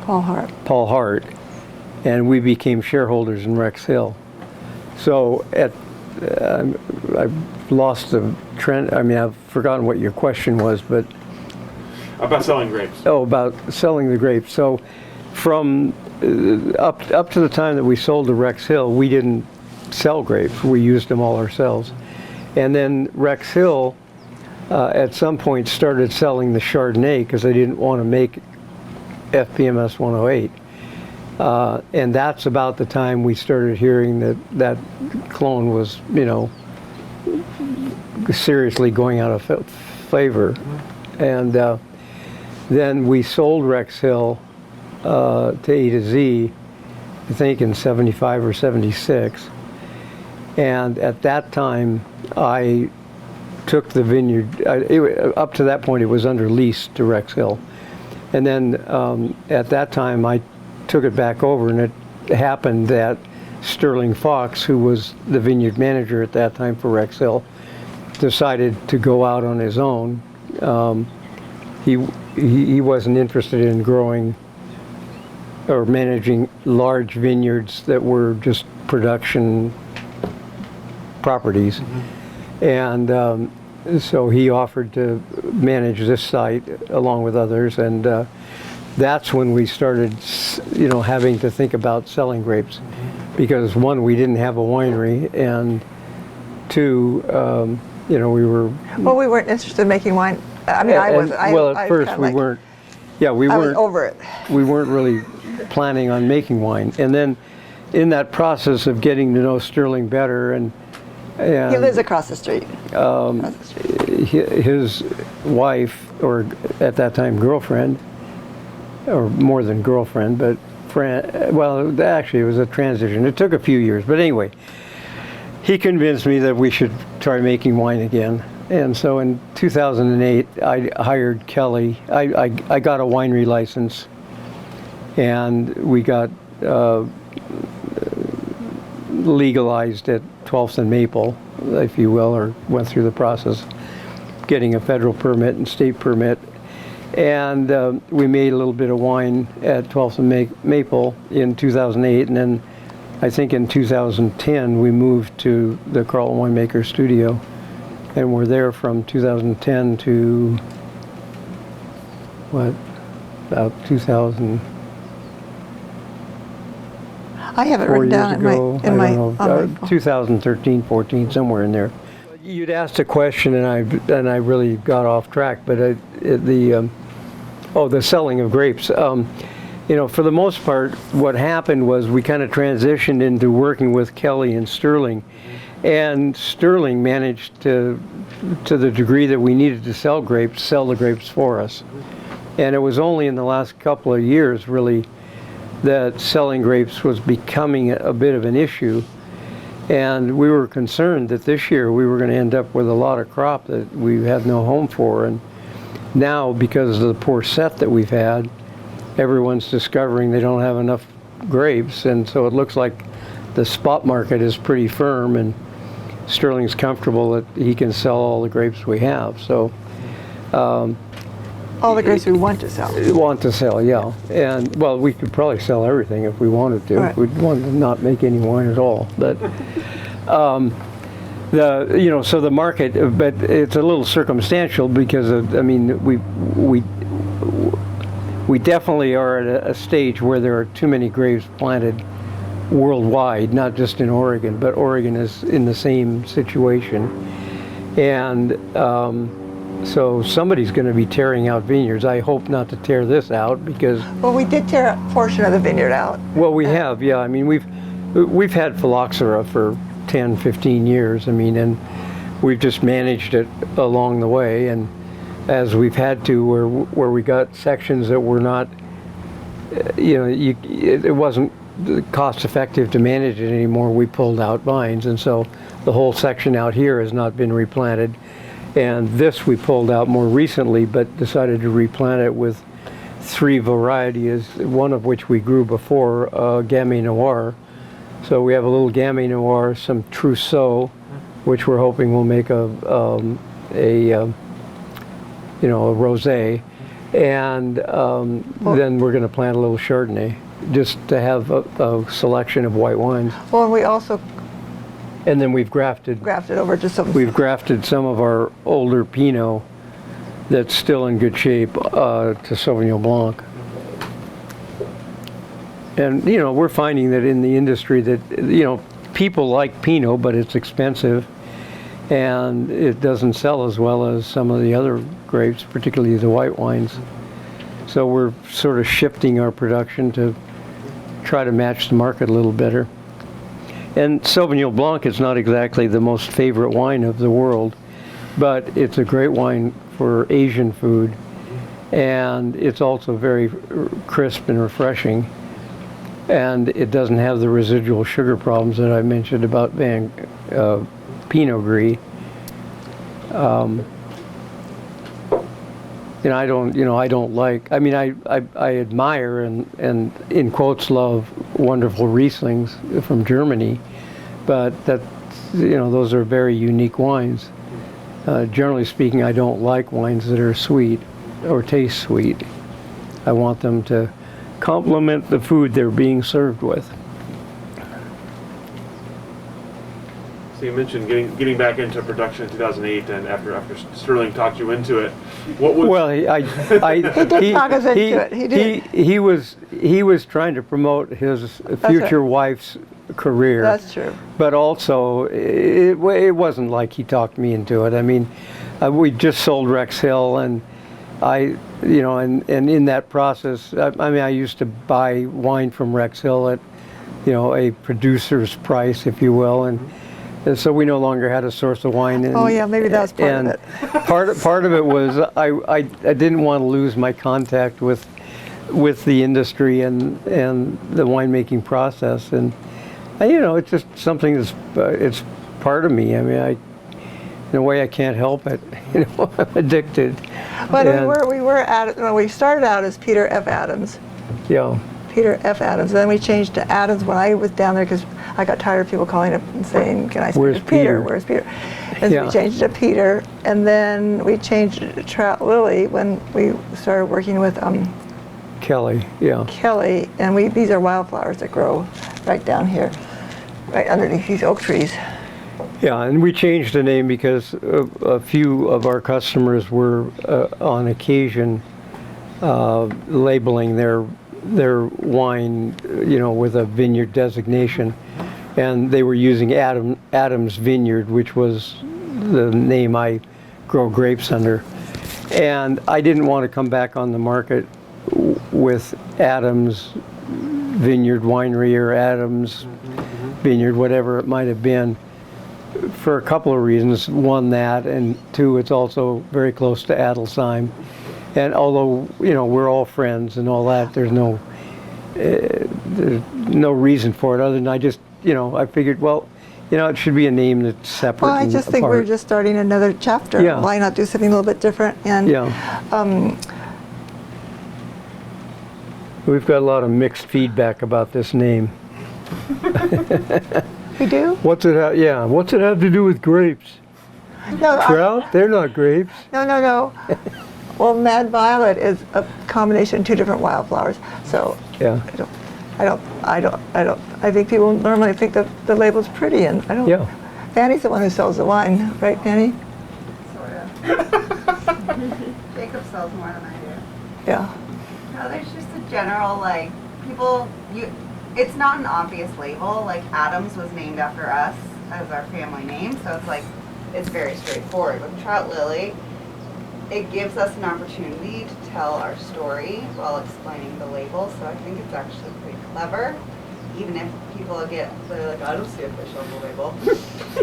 Paul Hart. Paul Hart, and we became shareholders in Rex Hill. So I've lost the trend. I mean, I've forgotten what your question was, but About selling grapes. oh, about selling the grapes. So from up to the time that we sold to Rex Hill, we didn't sell grapes. We used them all ourselves. And then Rex Hill at some point started selling the Chardonnay because they didn't want to make FPMS 108. And that's about the time we started hearing that clone was, you know, seriously going out of favor. And then we sold Rex Hill to A to Z, I think in 75 or 76. And at that time, I took the vineyard, up to that point it was under lease to Rex Hill. And then at that time I took it back over, and it happened that Sterling Fox, who was the vineyard manager at that time for Rex Hill, decided to go out on his own. He wasn't interested in growing or managing large vineyards that were just production properties. And so he offered to manage this site along with others, and that's when we started, you know, having to think about selling grapes, because one, we didn't have a winery, and two, you know, we were. Well, we weren't interested in making wine. I mean, I wasn't. Well, at first we weren't. Yeah, we I was weren't over it. We weren't really planning on making wine, and then in that process of getting to know Sterling better, and He lives across the street. His wife, or at that time girlfriend, or more than girlfriend, but friend, well, actually it was a transition. It took a few years, but anyway, he convinced me that we should try making wine again. And so in 2008, I hired Kelly. I got a winery license, and we got legalized at 12th and Maple, if you will, or went through the process getting a federal permit and state permit. And we made a little bit of wine at 12th and Maple in 2008, and then I think in 2010 we moved to the Carlton Winemaker studio, and we're there from 2010 to what, about 2000. I have it written down in my phone. 2013, 14, somewhere in there. You'd asked a question, and I really got off track. But the selling of grapes. You know, for the most part, what happened was we kind of transitioned into working with Kelly and Sterling, and Sterling managed to the degree that we needed to sell the grapes for us. And it was only in the last couple of years, really, that selling grapes was becoming a bit of an issue, and we were concerned that this year we were going to end up with a lot of crop that we had no home for. And now, because of the poor set that we've had, everyone's discovering they don't have enough grapes, and so it looks like the spot market is pretty firm, and Sterling's comfortable that he can sell all the grapes we have. So all the grapes we want to sell. Want to sell, yeah. And well, we could probably sell everything if we wanted to. Right. We'd want to not make any wine at all. But so the market, but it's a little circumstantial because of, I mean, we definitely are at a stage where there are too many grapes planted worldwide, not just in Oregon, but Oregon is in the same situation. And so somebody's going to be tearing out vineyards. I hope not to tear this out because... Well, we did tear a portion of the vineyard out. Well, we have, yeah. I mean, we've had phylloxera for 10, 15 years. I mean, and we've just managed it along the way. And as we've had to, where we got sections that were not, it wasn't cost effective to manage it anymore, we pulled out vines. And so the whole section out here has not been replanted. And this we pulled out more recently, but decided to replant it with 3 varieties, one of which we grew before, Gamay Noir. So we have a little Gamay Noir, some Trousseau, which we're hoping will make a rosé, and then we're going to plant a little Chardonnay, just to have a selection of white wines. Well, and we also And then we've grafted over to some. We've grafted some of our older Pinot that's still in good shape to Sauvignon Blanc. And we're finding that in the industry that people like Pinot, but it's expensive, and it doesn't sell as well as some of the other grapes, particularly the white wines. So we're sort of shifting our production to try to match the market a little better. And Sauvignon Blanc is not exactly the most favorite wine of the world, but it's a great wine for Asian food, and it's also very crisp and refreshing, and it doesn't have the residual sugar problems that I mentioned about Pinot Gris. And I don't like. I mean, I admire and in quotes love wonderful Rieslings from Germany, but those are very unique wines. Generally speaking, I don't like wines that are sweet or taste sweet. I want them to complement the food they're being served with. So you mentioned getting back into production in 2008, and after Sterling talked you into it. What was? Well, He did talk us into it. He did. He was trying to promote his future wife's career. That's true. But also, it wasn't like he talked me into it. I mean, we just sold Rex Hill, and and in that process, I used to buy wine from Rex Hill at, a producer's price, if you will, and so we no longer had a source of wine. And, oh yeah, maybe that's part of it. part of it was I didn't want to lose my contact with the industry and the winemaking process, and it's just something that's it's part of me. I mean, in a way I can't help it. I'm addicted. But we started out as Peter F. Adams. Yeah. Peter F. Adams. And then we changed to Adams when I was down there because I got tired of people calling up and saying, "Can I speak Where's to Peter? Peter? Where's Peter?" And so we changed it to Peter. And then we changed it to Trout Lily when we started working with Kelly. Yeah. Kelly. And these are wildflowers that grow right down here, right underneath these oak trees. Yeah, and we changed the name because a few of our customers were on occasion labeling their wine, with a vineyard designation, and they were using Adams Vineyard, which was the name I grow grapes under. And I didn't want to come back on the market with Adams Vineyard Winery or Adams Vineyard, whatever it might have been, for a couple of reasons. One, that, and two, it's also very close to Adelsheim. And although, we're all friends and all that, there's no reason for it other than I just, I figured, well, it should be a name that's separate. Well, I just think we're just starting another chapter. Yeah. Why not do something a little bit different? And we've got a lot of mixed feedback about this name. we do? What's it have to do with grapes? No, Trout? They're not grapes. No. Well, Mad Violet is a combination of 2 different wildflowers. So Yeah. I think people normally think that the label's pretty, and I don't. Yeah. Fanny's the one who sells the wine, right, Fanny? Sort of. Jacob sells more than I do. Yeah. No, there's just a general, like, people, it's not an obvious label. Like, Adams was named after us as our family name, so it's like, it's very straightforward. With Trout Lily, it gives us an opportunity to tell our story while explaining the label, so I think it's actually pretty clever. Even if people they're like, I don't see a fish on the label.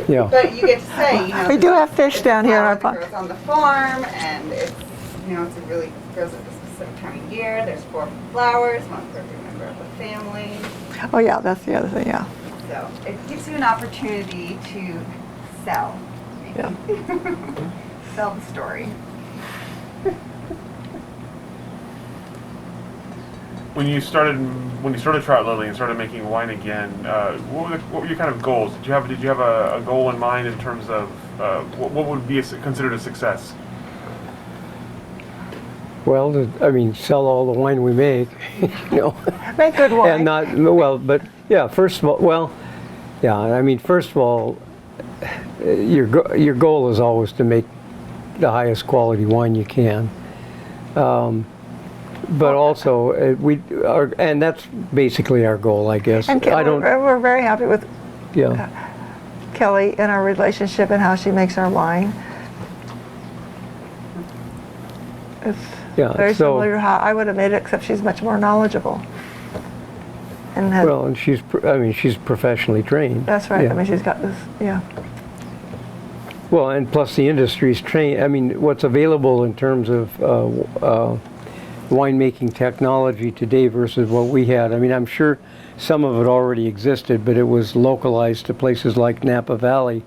Yeah. But you get to say, you know. We do have fish it's down here in our flower that pond. grows on the farm, and it's, you know, grows at a specific time of year. There's 4 flowers, one for every member of the family. Oh yeah, that's the other thing, yeah. So it gives you an opportunity to sell. Yeah. Sell the story. When you started Trout Lily and started making wine again, what were your kind of goals? Did you have a goal in mind in terms of what would be considered a success? Well, I mean, sell all the wine we make, you know. Make good wine. And not, well, but yeah, first of all, well, yeah, I mean, first of all, your goal is always to make the highest quality wine you can. But also, and that's basically our goal, I guess. And we're very happy with Yeah. Kelly and our relationship and how she makes our wine. It's Yeah, very so- similar to how I would have made it, except she's much more knowledgeable. And has, Well, and she's professionally trained. that's right. Yeah. I mean, she's got this, yeah. Well, and plus the industry's trained. I mean, what's available in terms of winemaking technology today versus what we had. I mean, I'm sure some of it already existed, but it was localized to places like Napa Valley,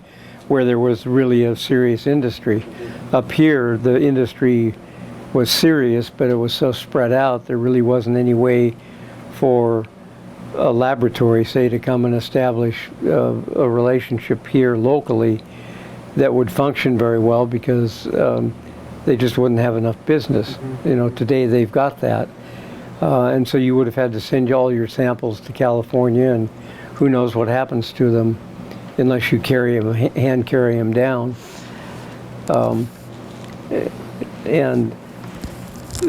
where there was really a serious industry. Up here, the industry was serious, but it was so spread out, there really wasn't any way for a laboratory, say, to come and establish a relationship here locally that would function very well, because they just wouldn't have enough business. You know, today they've got that. And so you would have had to send all your samples to California, and who knows what happens to them unless you hand carry them down. And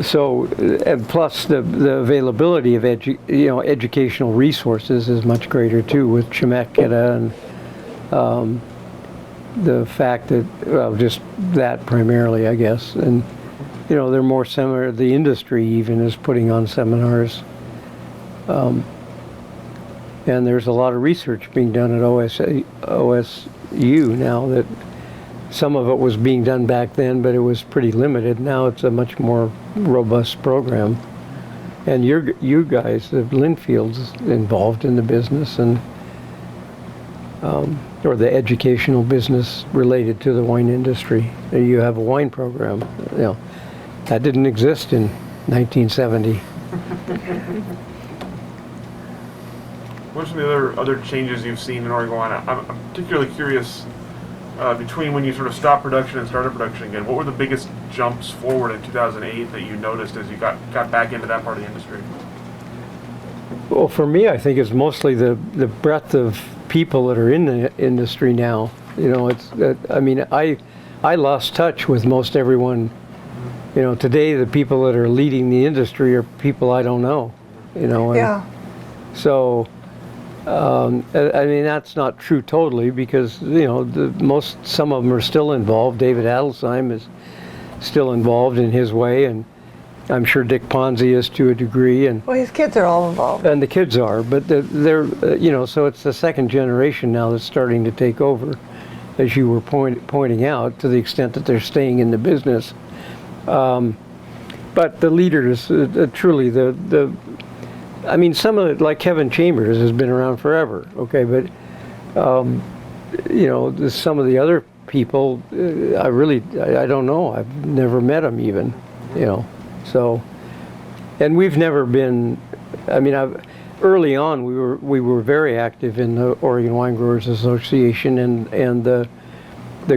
so, and plus the availability of educational resources is much greater too with Chemeketa, and the fact that, well, just that primarily, I guess. And, you know, they're more similar, the industry even is putting on seminars. And there's a lot of research being done at OSU now, that some of it was being done back then, but it was pretty limited. Now it's a much more robust program. And you guys, the Linfield's involved in the business, and or the educational business related to the wine industry. You have a wine program. You know, that didn't exist in 1970. What are some of the other changes you've seen in Oregon wine? I'm particularly curious between when you sort of stopped production and started production again. What were the biggest jumps forward in 2008 that you noticed as you got back into that part of the industry? Well, for me, I think it's mostly the breadth of people that are in the industry now. You know, I mean, I lost touch with most everyone. You know, today the people that are leading the industry are people I don't know. You know, and Yeah. so I mean, that's not true totally, because, you know, some of them are still involved. David Adelsheim is still involved in his way, and I'm sure Dick Ponzi is to a degree, and Well, his kids are all involved. the kids are, but they're you know, so it's the second generation now that's starting to take over, as you were pointing out, to the extent that they're staying in the business. But the leaders, truly, I mean, some of it, like Kevin Chambers, has been around forever, okay, but you know, some of the other people, I don't know. I've never met them even, you know. So, and we've never been. I mean, early on we were very active in the Oregon Wine Growers Association and the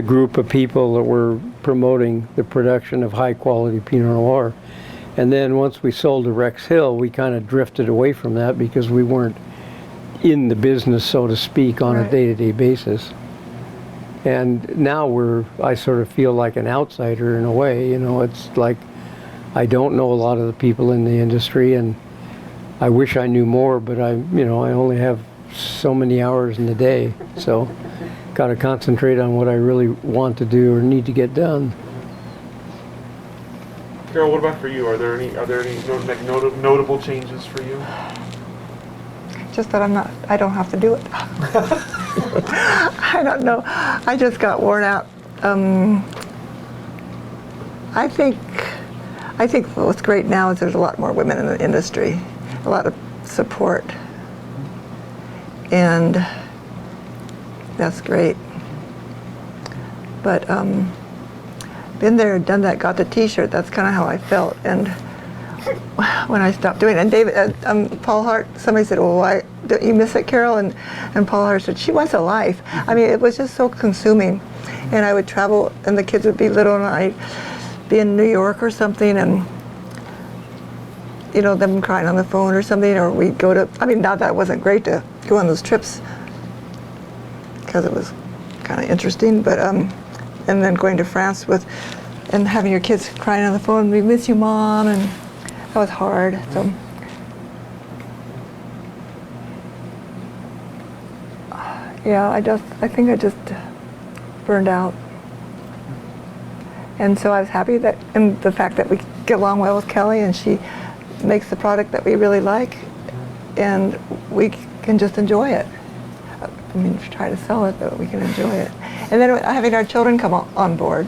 group of people that were promoting the production of high quality Pinot Noir. And then once we sold to Rex Hill, we kind of drifted away from that because we weren't in the business, so to speak, on a day-to-day basis. And now I sort of feel like an outsider in a way. You know, it's like I don't know a lot of the people in the industry, and I wish I knew more, but I only have so many hours in the day, so got to concentrate on what I really want to do or need to get done. Carol, what about for you? Are there any notable changes for you? Just that I don't have to do it. I don't know. I just got worn out. I think what's great now is there's a lot more women in the industry, a lot of support, and that's great. But been there, done that, got the T-shirt. That's kind of how I felt. And when I stopped doing it, and David, Paul Hart, somebody said, "Well, why don't you miss it, Carol?" And Paul Hart said, "She wants a life." I mean, it was just so consuming. And I would travel, and the kids would be little, and I'd be in New York or something, and them crying on the phone or something, or we'd go to. I mean, not that it wasn't great to go on those trips because it was kind of interesting, but and then going to France and having your kids crying on the phone, "We miss you, Mom," and that was hard. So yeah, I think I just burned out. And so I was happy and the fact that we get along well with Kelly, and she makes the product that we really like, and we can just enjoy it. I mean, try to sell it, but we can enjoy it. And then having our children come on board,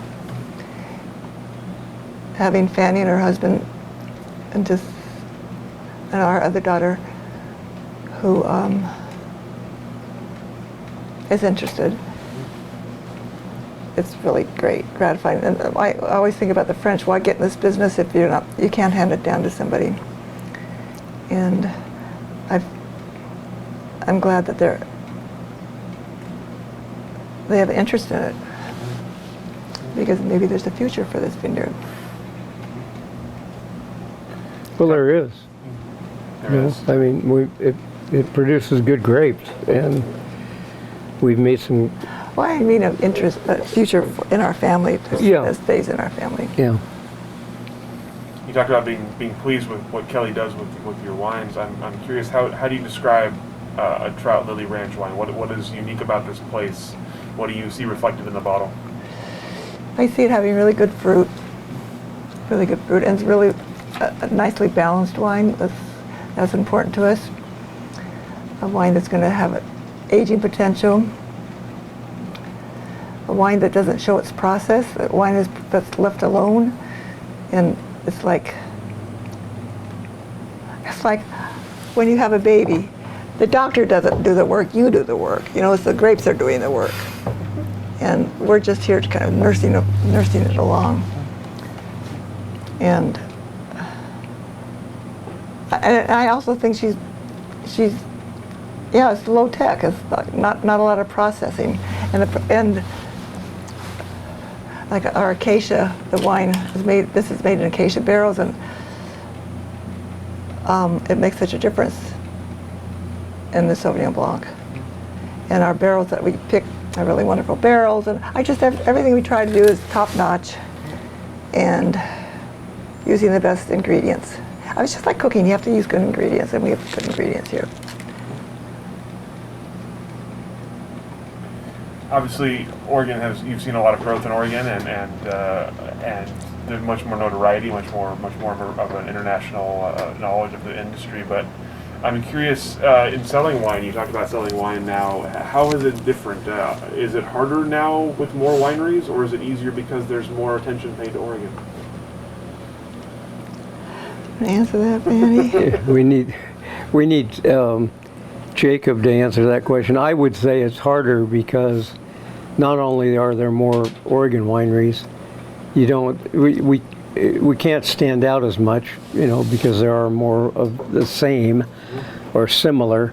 having Fanny and her husband, and our other daughter, who is interested. It's really great, gratifying. And I always think about the French. Why get in this business if you can't hand it down to somebody? And I'm glad that they have interest in it, because maybe there's a future for this vineyard. Well, there is. There is. I mean, it produces good grapes, and we've made some. Well, I mean, of interest, future in our family, Yeah. that stays in our family. Yeah. You talked about being pleased with what Kelly does with your wines. I'm curious, how do you describe a Trout Lily Ranch wine? What is unique about this place? What do you see reflected in the bottle? I see it having really good fruit, and it's really a nicely balanced wine. That's important to us. A wine that's going to have an aging potential. A wine that doesn't show its process. A wine that's left alone, and it's like when you have a baby. The doctor doesn't do the work, you do the work. It's the grapes that are doing the work. And we're just here to kind of nursing it along. And I also think she's it's low tech. It's not a lot of processing. And like our acacia, the wine this is made in acacia barrels, and it makes such a difference in the Sauvignon Blanc. And our barrels that we pick are really wonderful barrels, and everything we try to do is top notch and using the best ingredients. It's just like cooking, you have to use good ingredients, and we have good ingredients here. Obviously, you've seen a lot of growth in Oregon, and there's much more notoriety, much more of an international knowledge of the industry. But I'm curious, in selling wine, you talked about selling wine now. How is it different? Is it harder now with more wineries, or is it easier because there's more attention paid to Oregon? Answer that, Fanny. We need Jacob to answer that question. I would say it's harder because not only are there more Oregon wineries, we can't stand out as much, because there are more of the same or similar.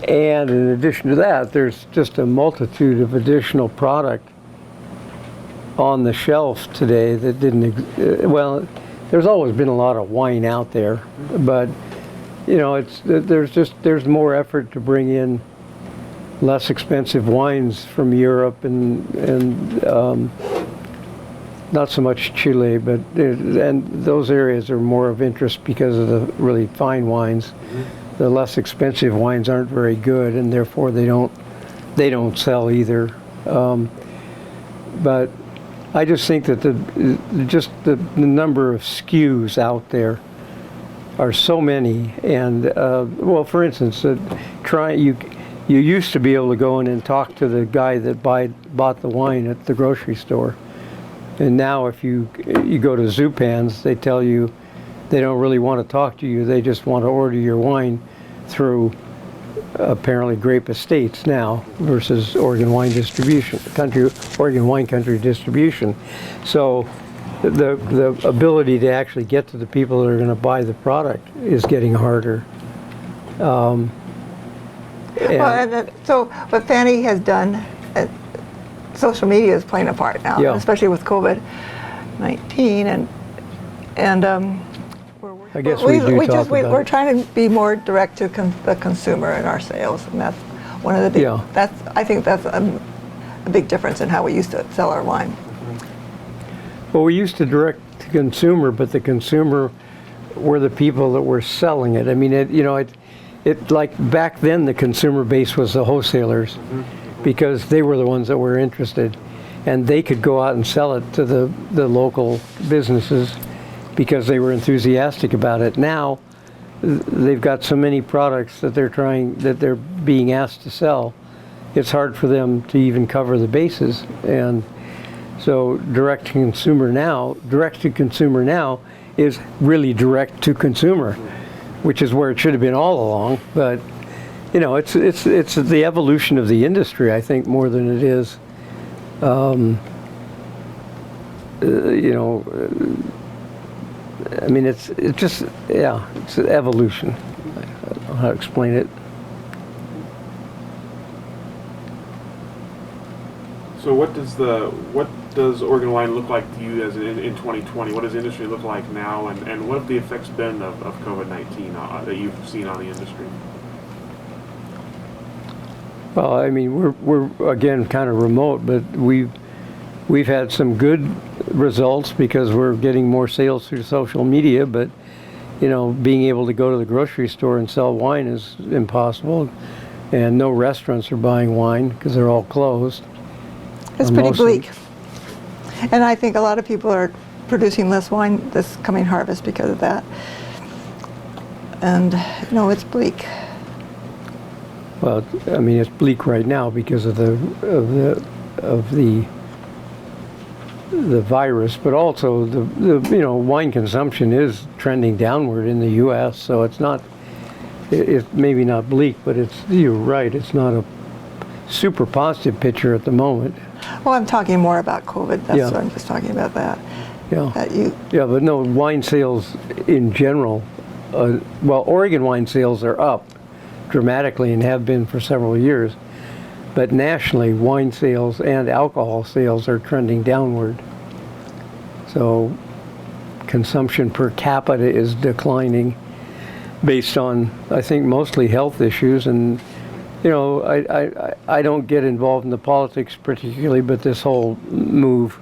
And in addition to that, there's just a multitude of additional product on the shelf today that didn't, there's always been a lot of wine out there, but there's more effort to bring in less expensive wines from Europe and not so much Chile, but and those areas are more of interest because of the really fine wines. The less expensive wines aren't very good, and therefore they don't sell either. But I just think that the number of SKUs out there are so many, and well, for instance, you used to be able to go in and talk to the guy that bought the wine at the grocery store, and now if you go to Zupan's, they tell you they don't really want to talk to you. They just want to order your wine through apparently Grape Estates now versus Oregon Wine Distribution, Oregon Wine Country Distribution. So the ability to actually get to the people that are going to buy the product is getting harder. So what Fanny has done, social media is playing a part now, Yeah. especially with COVID-19, and I guess we do talk about we're it. trying to be more direct to the consumer in our sales, and that's one of the big. Yeah. I think that's a big difference in how we used to sell our wine. Well, we used to direct to consumer, but the consumer were the people that were selling it. I mean, it like back then the consumer base was the wholesalers, because they were the ones that were interested, and they could go out and sell it to the local businesses because they were enthusiastic about it. Now they've got so many products that they're being asked to sell. It's hard for them to even cover the bases, and so direct to consumer now is really direct to consumer, which is where it should have been all along. But it's the evolution of the industry, I think, more than it is I mean, it's an evolution. I don't know how to explain it. So what does Oregon wine look like to you as in 2020? What does the industry look like now, and what have the effects been of COVID-19 that you've seen on the industry? Well, I mean, we're again kind of remote, but we've had some good results because we're getting more sales through social media, but being able to go to the grocery store and sell wine is impossible, and no restaurants are buying wine because they're all closed. It's pretty bleak, and I think a lot of people are producing less wine this coming harvest because of that. And it's bleak. Well, I mean, it's bleak right now because of the virus, but also the wine consumption is trending downward in the U.S. So it's maybe not bleak, but you're right. It's not a super positive picture at the moment. Well, I'm talking more about COVID. That's Yeah. what I'm just talking about that. Yeah. Yeah, but no, wine sales in general. Oregon wine sales are up dramatically and have been for several years. But nationally, wine sales and alcohol sales are trending downward. So consumption per capita is declining based on, I think, mostly health issues. And, I don't get involved in the politics particularly, but this whole move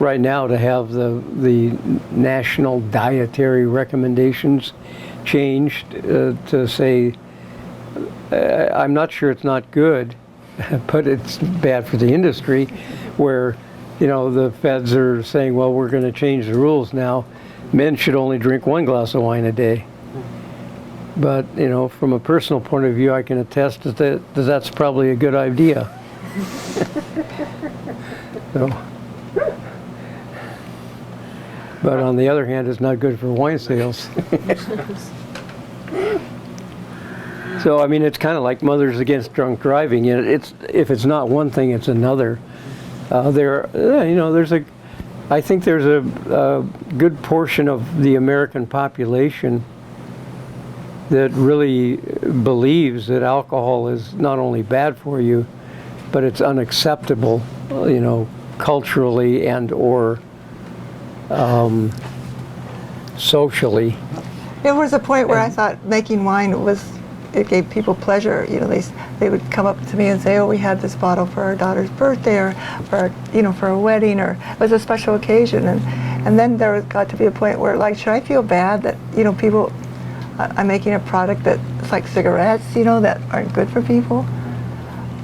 right now to have the national dietary recommendations changed to say, I'm not sure it's not good, but it's bad for the industry, where the feds are saying, well, we're going to change the rules now. Men should only drink 1 glass of wine a day. But from a personal point of view, I can attest that's probably a good idea. But on the other hand, it's not good for wine sales. So I mean, it's kind of like Mothers Against Drunk Driving. If it's not one thing, it's another. I think there's a good portion of the American population that really believes that alcohol is not only bad for you, but it's unacceptable, culturally and or socially. There was a point where I thought making wine it gave people pleasure. They they would come up to me and say, oh, we had this bottle for our daughter's birthday, or for a wedding, or it was a special occasion. And then there got to be a point where, like, should I feel bad that, people, I'm making a product that's like cigarettes, that aren't good for people?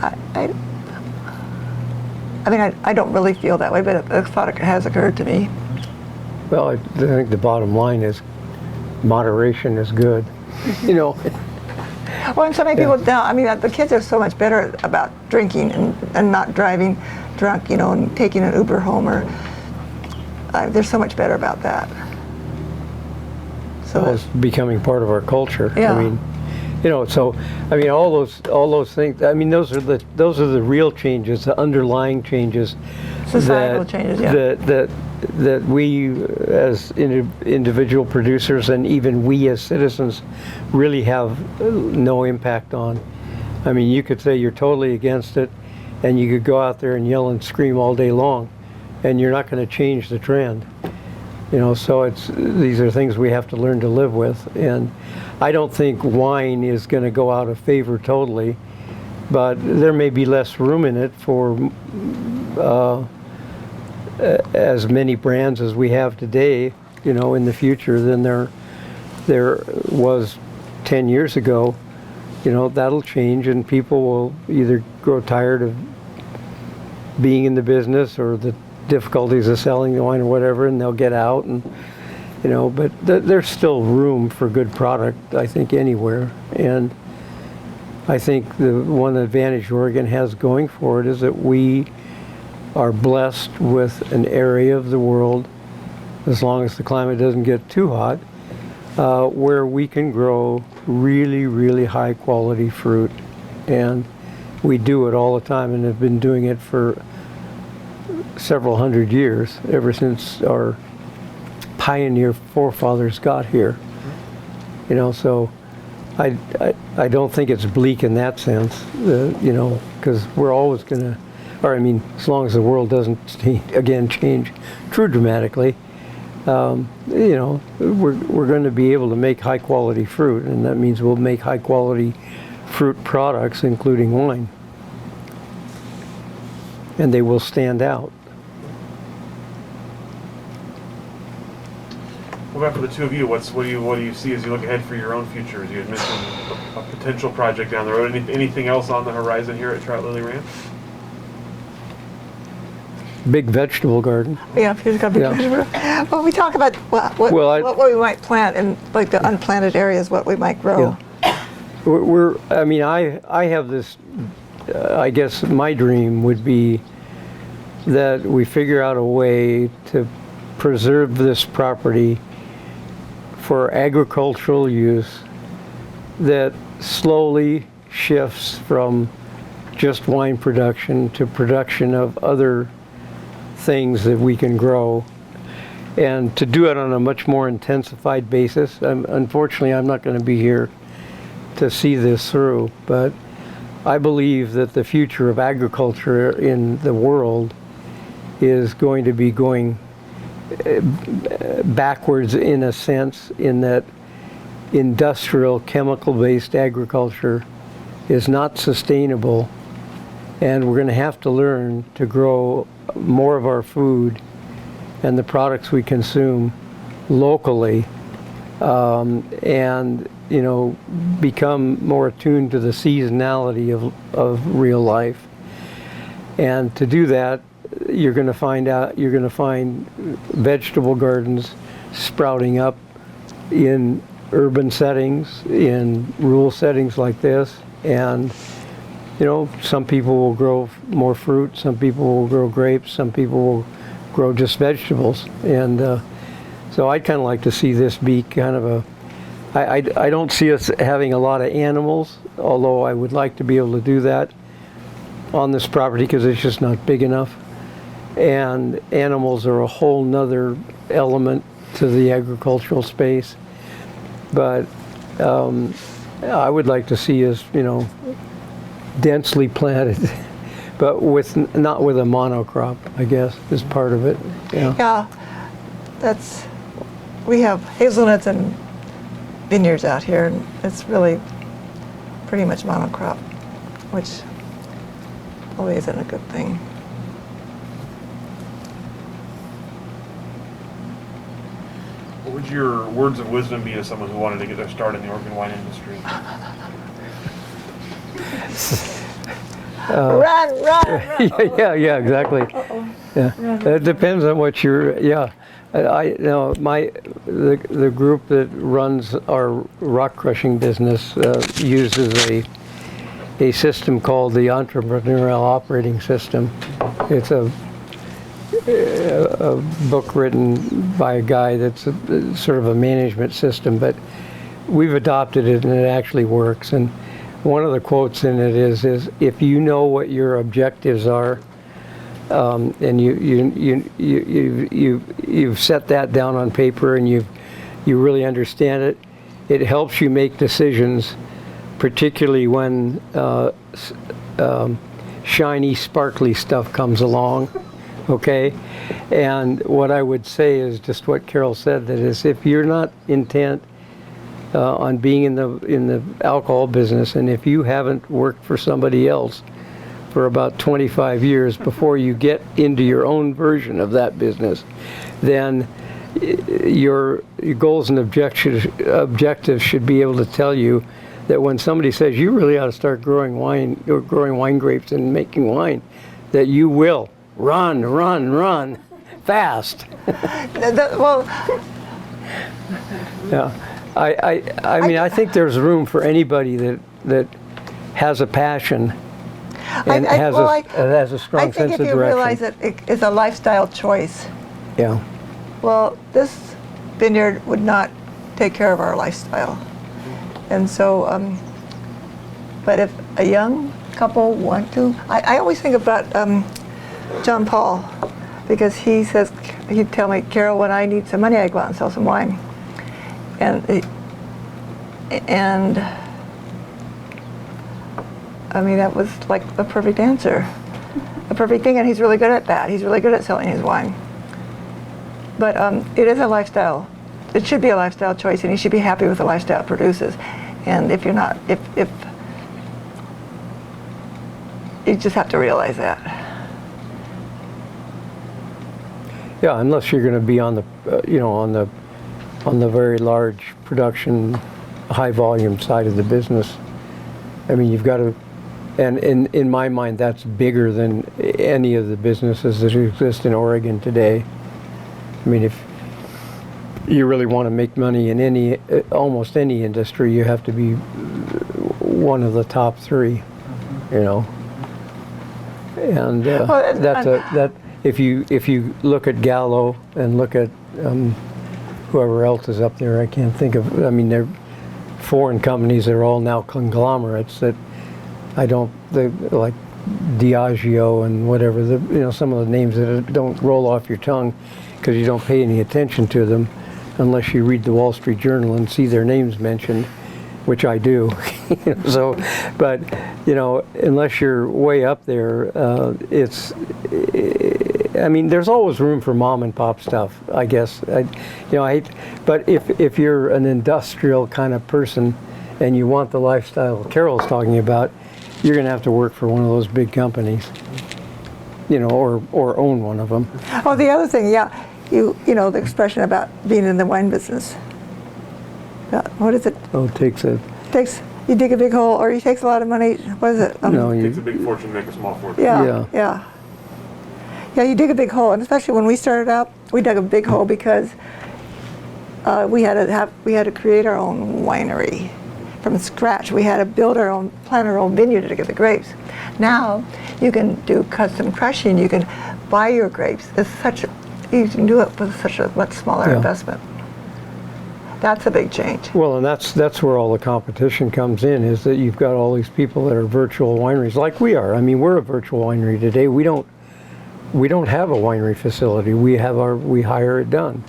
I mean, I don't really feel that way, but a thought has occurred to me. Well, I think the bottom line is moderation is good. Well, and so many people now, I mean, the kids are so much better about drinking and not driving drunk, and taking an Uber home, or they're so much better about that. So Well, it's becoming part of our culture. Yeah. I mean, so I mean, all those things. I mean, those are the real changes, the underlying changes. Societal changes, yeah. That we as individual producers and even we as citizens really have no impact on. I mean, you could say you're totally against it, and you could go out there and yell and scream all day long, and you're not going to change the trend. So these are things we have to learn to live with. And I don't think wine is going to go out of favor totally, but there may be less room in it for as many brands as we have today, in the future than there was 10 years ago. That'll change, and people will either grow tired of being in the business or the difficulties of selling the wine or whatever, and they'll get out, and but there's still room for good product, I think, anywhere. And I think the one advantage Oregon has going for it is that we are blessed with an area of the world, as long as the climate doesn't get too hot, where we can grow really, really high quality fruit. And we do it all the time, and have been doing it for several hundred years, ever since our pioneer forefathers got here. So I don't think it's bleak in that sense, because we're always going to, as long as the world doesn't change too dramatically, we're going to be able to make high quality fruit, and that means we'll make high quality fruit products, including wine, and they will stand out. What about for the two of you? What do you see as you look ahead for your own futures? You had mentioned a potential project down the road. Anything else on the horizon here at Trout Lily Ranch? Big vegetable garden. Yeah, he's got Yeah. Well, we talk about what we might plant in, like, the unplanted areas, what we might grow. Yeah. I have this, I guess my dream would be that we figure out a way to preserve this property for agricultural use that slowly shifts from just wine production to production of other things that we can grow, and to do it on a much more intensified basis. Unfortunately, I'm not going to be here to see this through, but I believe that the future of agriculture in the world is going to be going backwards, in a sense, in that industrial chemical-based agriculture is not sustainable, and we're going to have to learn to grow more of our food and the products we consume locally, and become more attuned to the seasonality of real life. And to do that, you're going to find vegetable gardens sprouting up in urban settings, in rural settings like this, and some people will grow more fruit, some people will grow grapes, some people will grow just vegetables. And so I'd kind of like to see this be kind of I don't see us having a lot of animals, although I would like to be able to do that on this property because it's just not big enough. And animals are a whole nother element to the agricultural space. But I would like to see us, densely planted, but not with a monocrop, I guess, is part of it. Yeah, we have hazelnuts and vineyards out here, and it's really pretty much monocrop. which probably isn't a good thing. What would your words of wisdom be to someone who wanted to get their start in the Oregon wine industry? Run, Yeah, exactly. Yeah, it depends on what you're. Yeah, the group that runs our rock crushing business uses a system called the Entrepreneurial Operating System. It's a book written by a guy that's sort of a management system, but we've adopted it and it actually works. And one of the quotes in it is if you know what your objectives are, and you've set that down on paper and you really understand it, it helps you make decisions, particularly when shiny, sparkly stuff comes along. Okay, and what I would say is just what Carol said, that is, if you're not intent on being in the alcohol business, and if you haven't worked for somebody else for about 25 years before you get into your own version of that business, then your goals and objectives should be able to tell you that when somebody says you really ought to start growing wine or growing wine grapes and making wine, that you will run fast. Well, Yeah, I mean, I think there's room for anybody that has a passion and has a strong sense of direction. I think if you realize that it's a lifestyle choice, Yeah. well, this vineyard would not take care of our lifestyle. And so, but if a young couple want to, I always think about John Paul, because he'd tell me, Carol, when I need some money, I go out and sell some wine. And I mean, that was like the perfect answer, a perfect thing, and he's really good at that. He's really good at selling his wine. But it is a lifestyle. It should be a lifestyle choice, and you should be happy with the lifestyle it produces. And if you're not, if you just have to realize that. Yeah, unless you're going to be on the, on the very large production, high volume side of the business. I mean, you've got to, and in my mind, that's bigger than any of the businesses that exist in Oregon today. I mean, if you really want to make money in almost any industry, you have to be one of the top three, And if you look at Gallo and look at whoever else is up there, I can't think of. I mean, they're foreign companies that are all now conglomerates that like Diageo and whatever. Some of the names that don't roll off your tongue because you don't pay any attention to them unless you read the Wall Street Journal and see their names mentioned, which I do. But unless you're way up there, I mean, there's always room for mom and pop stuff, I guess. But if you're an industrial kind of person and you want the lifestyle Carol's talking about, you're going to have to work for one of those big companies, or own one of them. Oh, the other thing, yeah, the expression about being in the wine business. What is it? Oh, it takes you dig a big hole, or it takes a lot of money. What is it? It takes a big fortune to make a small fortune. Yeah, you dig a big hole, and especially when we started out, we dug a big hole because we had to create our own winery from scratch. We had to plant our own vineyard to get the grapes. Now you can do custom crushing. You can buy your grapes. You can do it with such a much smaller investment. That's a big change. Well, and that's where all the competition comes in, is that you've got all these people that are virtual wineries like we are. I mean, we're a virtual winery today. We don't have a winery facility. We hire it done,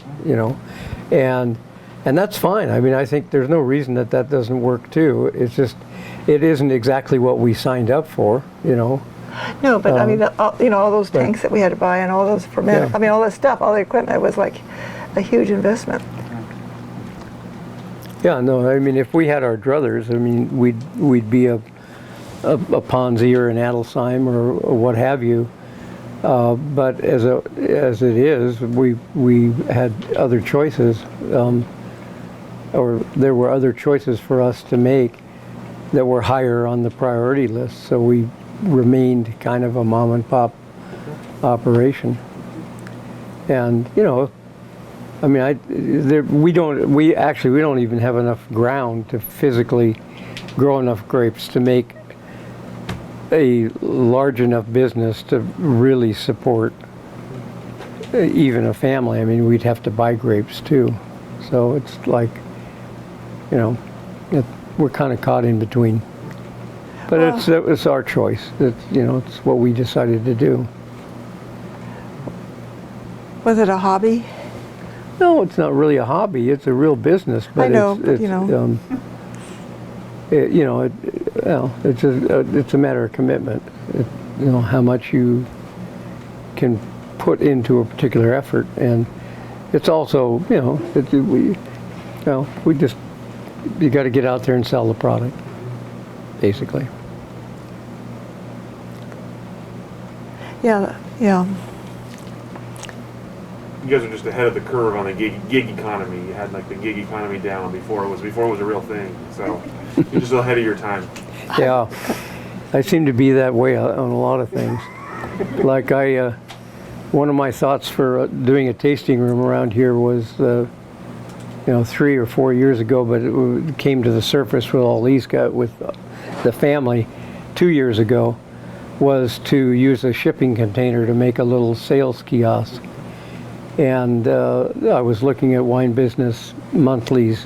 and that's fine. I mean, I think there's no reason that doesn't work too. It's just, it isn't exactly what we signed up for, No, but I mean, all those tanks that we had to buy and all those ferment, I mean, all this stuff, all the equipment was like a huge investment. Yeah, no, I mean, if we had our druthers, I mean, we'd be a a Ponzi or an Adelsheim or what have you. But as it is, we had other choices, or there were other choices for us to make that were higher on the priority list. So we remained kind of a mom and pop operation. And I mean, we don't even have enough ground to physically grow enough grapes to make a large enough business to really support even a family. I mean, we'd have to buy grapes too. So it's like, we're kind of caught in between. But it's our choice. It's what we decided to do. Was it a hobby? No, it's not really a hobby. It's a real business. But I know, it's a matter of commitment. How much you can put into a particular effort, and it's also you got to get out there and sell the product, basically. Yeah. You guys are just ahead of the curve on the gig economy. You had like the gig economy down before it was a real thing. So you're just ahead of your time. Yeah, I seem to be that way on a lot of things. Like one of my thoughts for doing a tasting room around here was, 3 or 4 years ago, but it came to the surface with all these guys, with the family 2 years ago, was to use a shipping container to make a little sales kiosk. And I was looking at Wine Business Monthly's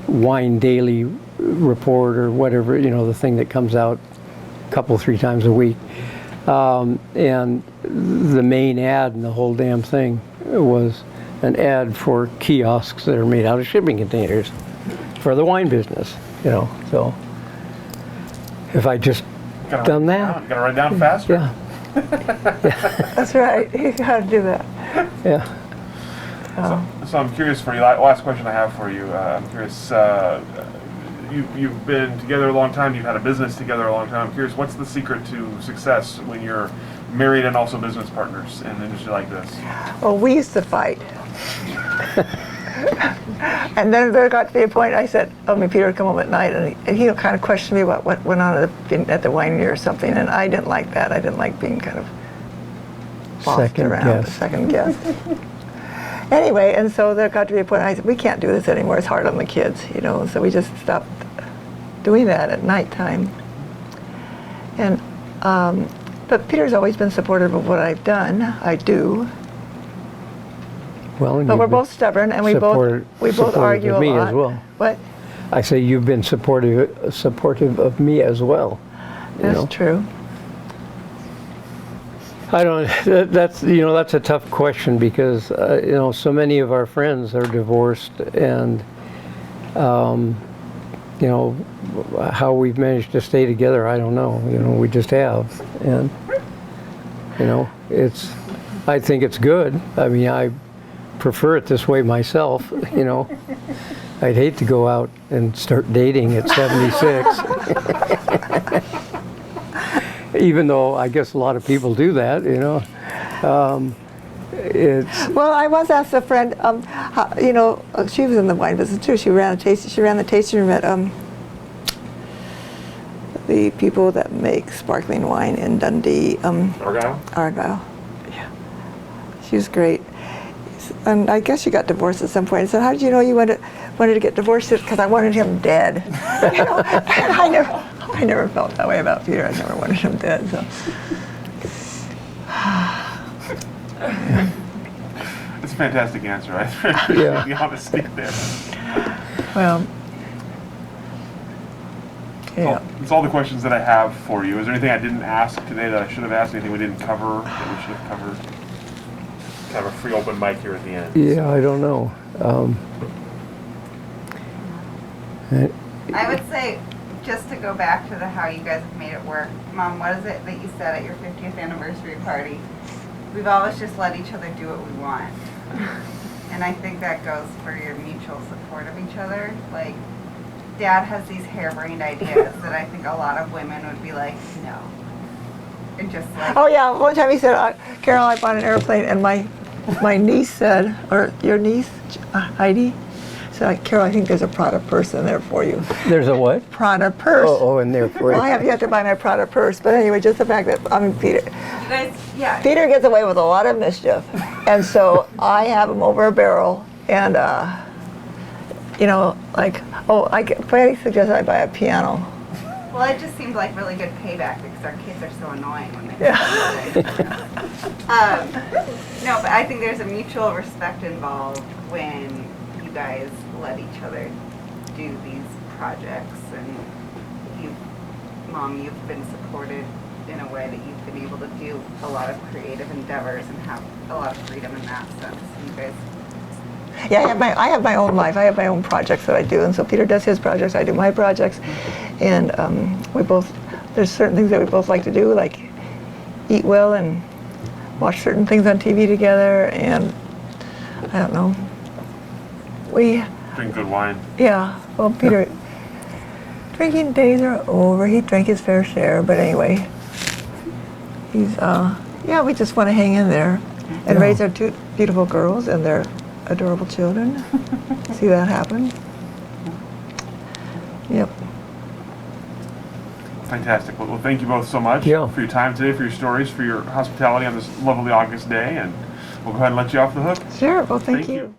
Wine Daily report, or whatever, the thing that comes out a couple, 3 times a week. And the main ad in the whole damn thing was an ad for kiosks that are made out of shipping containers for the wine business, So if I just done that. Gotta run down faster. Yeah. That's right. You got to do that. Yeah. So I'm curious for you. Last question I have for you. I'm curious. You've been together a long time. You've had a business together a long time. I'm curious, what's the secret to success when you're married and also business partners in an industry like this? Well, we used to fight. And then there got to be a point I said, Peter would come home at night and he kind of questioned me what went on at the winery or something, and I didn't like that. I didn't like being kind of bossed around, second guess. Anyway, and so there got to be a point I said, we can't do this anymore. It's hard on the kids, so we just stopped doing that at nighttime. And but Peter's always been supportive of what I've done. I do. Well, but we're both stubborn, and we both argue a me lot. As well. What? I say you've been supportive of me as well. That's true. I don't. That's a tough question because so many of our friends are divorced, and how we've managed to stay together, I don't know. We just have, and I think it's good. I mean, I prefer it this way myself. I'd hate to go out and start dating at 76. Even though I guess a lot of people do that, Well, I once asked a friend, she was in the wine business too. She ran the tasting room at the people that make sparkling wine in Dundee. Argyle. Yeah, she was great. And I guess she got divorced at some point. I said, "How did you know you wanted to get divorced?" Because I wanted him dead. I never felt that way about Peter. I never wanted him dead. So. It's a fantastic answer. I appreciate the honesty there. Well, yeah. That's all the questions that I have for you. Is there anything I didn't ask today that I should have asked? Anything we didn't cover that we should have covered? Kind of a free open mic here at the end. Yeah, I don't know. I would say, just to go back to how you guys have made it work, Mom, what is it that you said at your 50th anniversary party? We've always just let each other do what we want. And I think that goes for your mutual support of each other. Like, Dad has these harebrained ideas that I think a lot of women would be like, no. And just like, Oh yeah, one time he said, Carol, I bought an airplane, and my niece said, or your niece, Heidi, said, Carol, I think there's a Prada purse in there for you. There's a what? Prada purse. Oh, and there for Well, I have yet to buy my Prada purse, but anyway, just the fact that, I mean, you guys, yeah. Peter gets away with a lot of mischief, and so I have him over a barrel, and you know, like, Fanny suggested I buy a piano. Well, it just seemed like really good payback because our kids are so annoying when they No, but I think there's a mutual respect involved when you guys let each other do these projects, and you've been supported in a way that you've been able to do a lot of creative endeavors and have a lot of freedom in that sense. You guys. Yeah, I have my own life. I have my own projects that I do, and so Peter does his projects, I do my projects, and there's certain things that we both like to do, like eat well and watch certain things on TV together, and I don't know. We Drink good wine. Yeah, well, Peter, drinking days are over. He drank his fair share, but anyway, we just want to hang in there and raise our two beautiful girls and their adorable children. See that happen? Yep. Fantastic. Well, thank you both so much Yeah. for your time today, for your stories, for your hospitality on this lovely August day, and we'll go ahead and let you off the hook. Sure. Well, thank Thank you. you.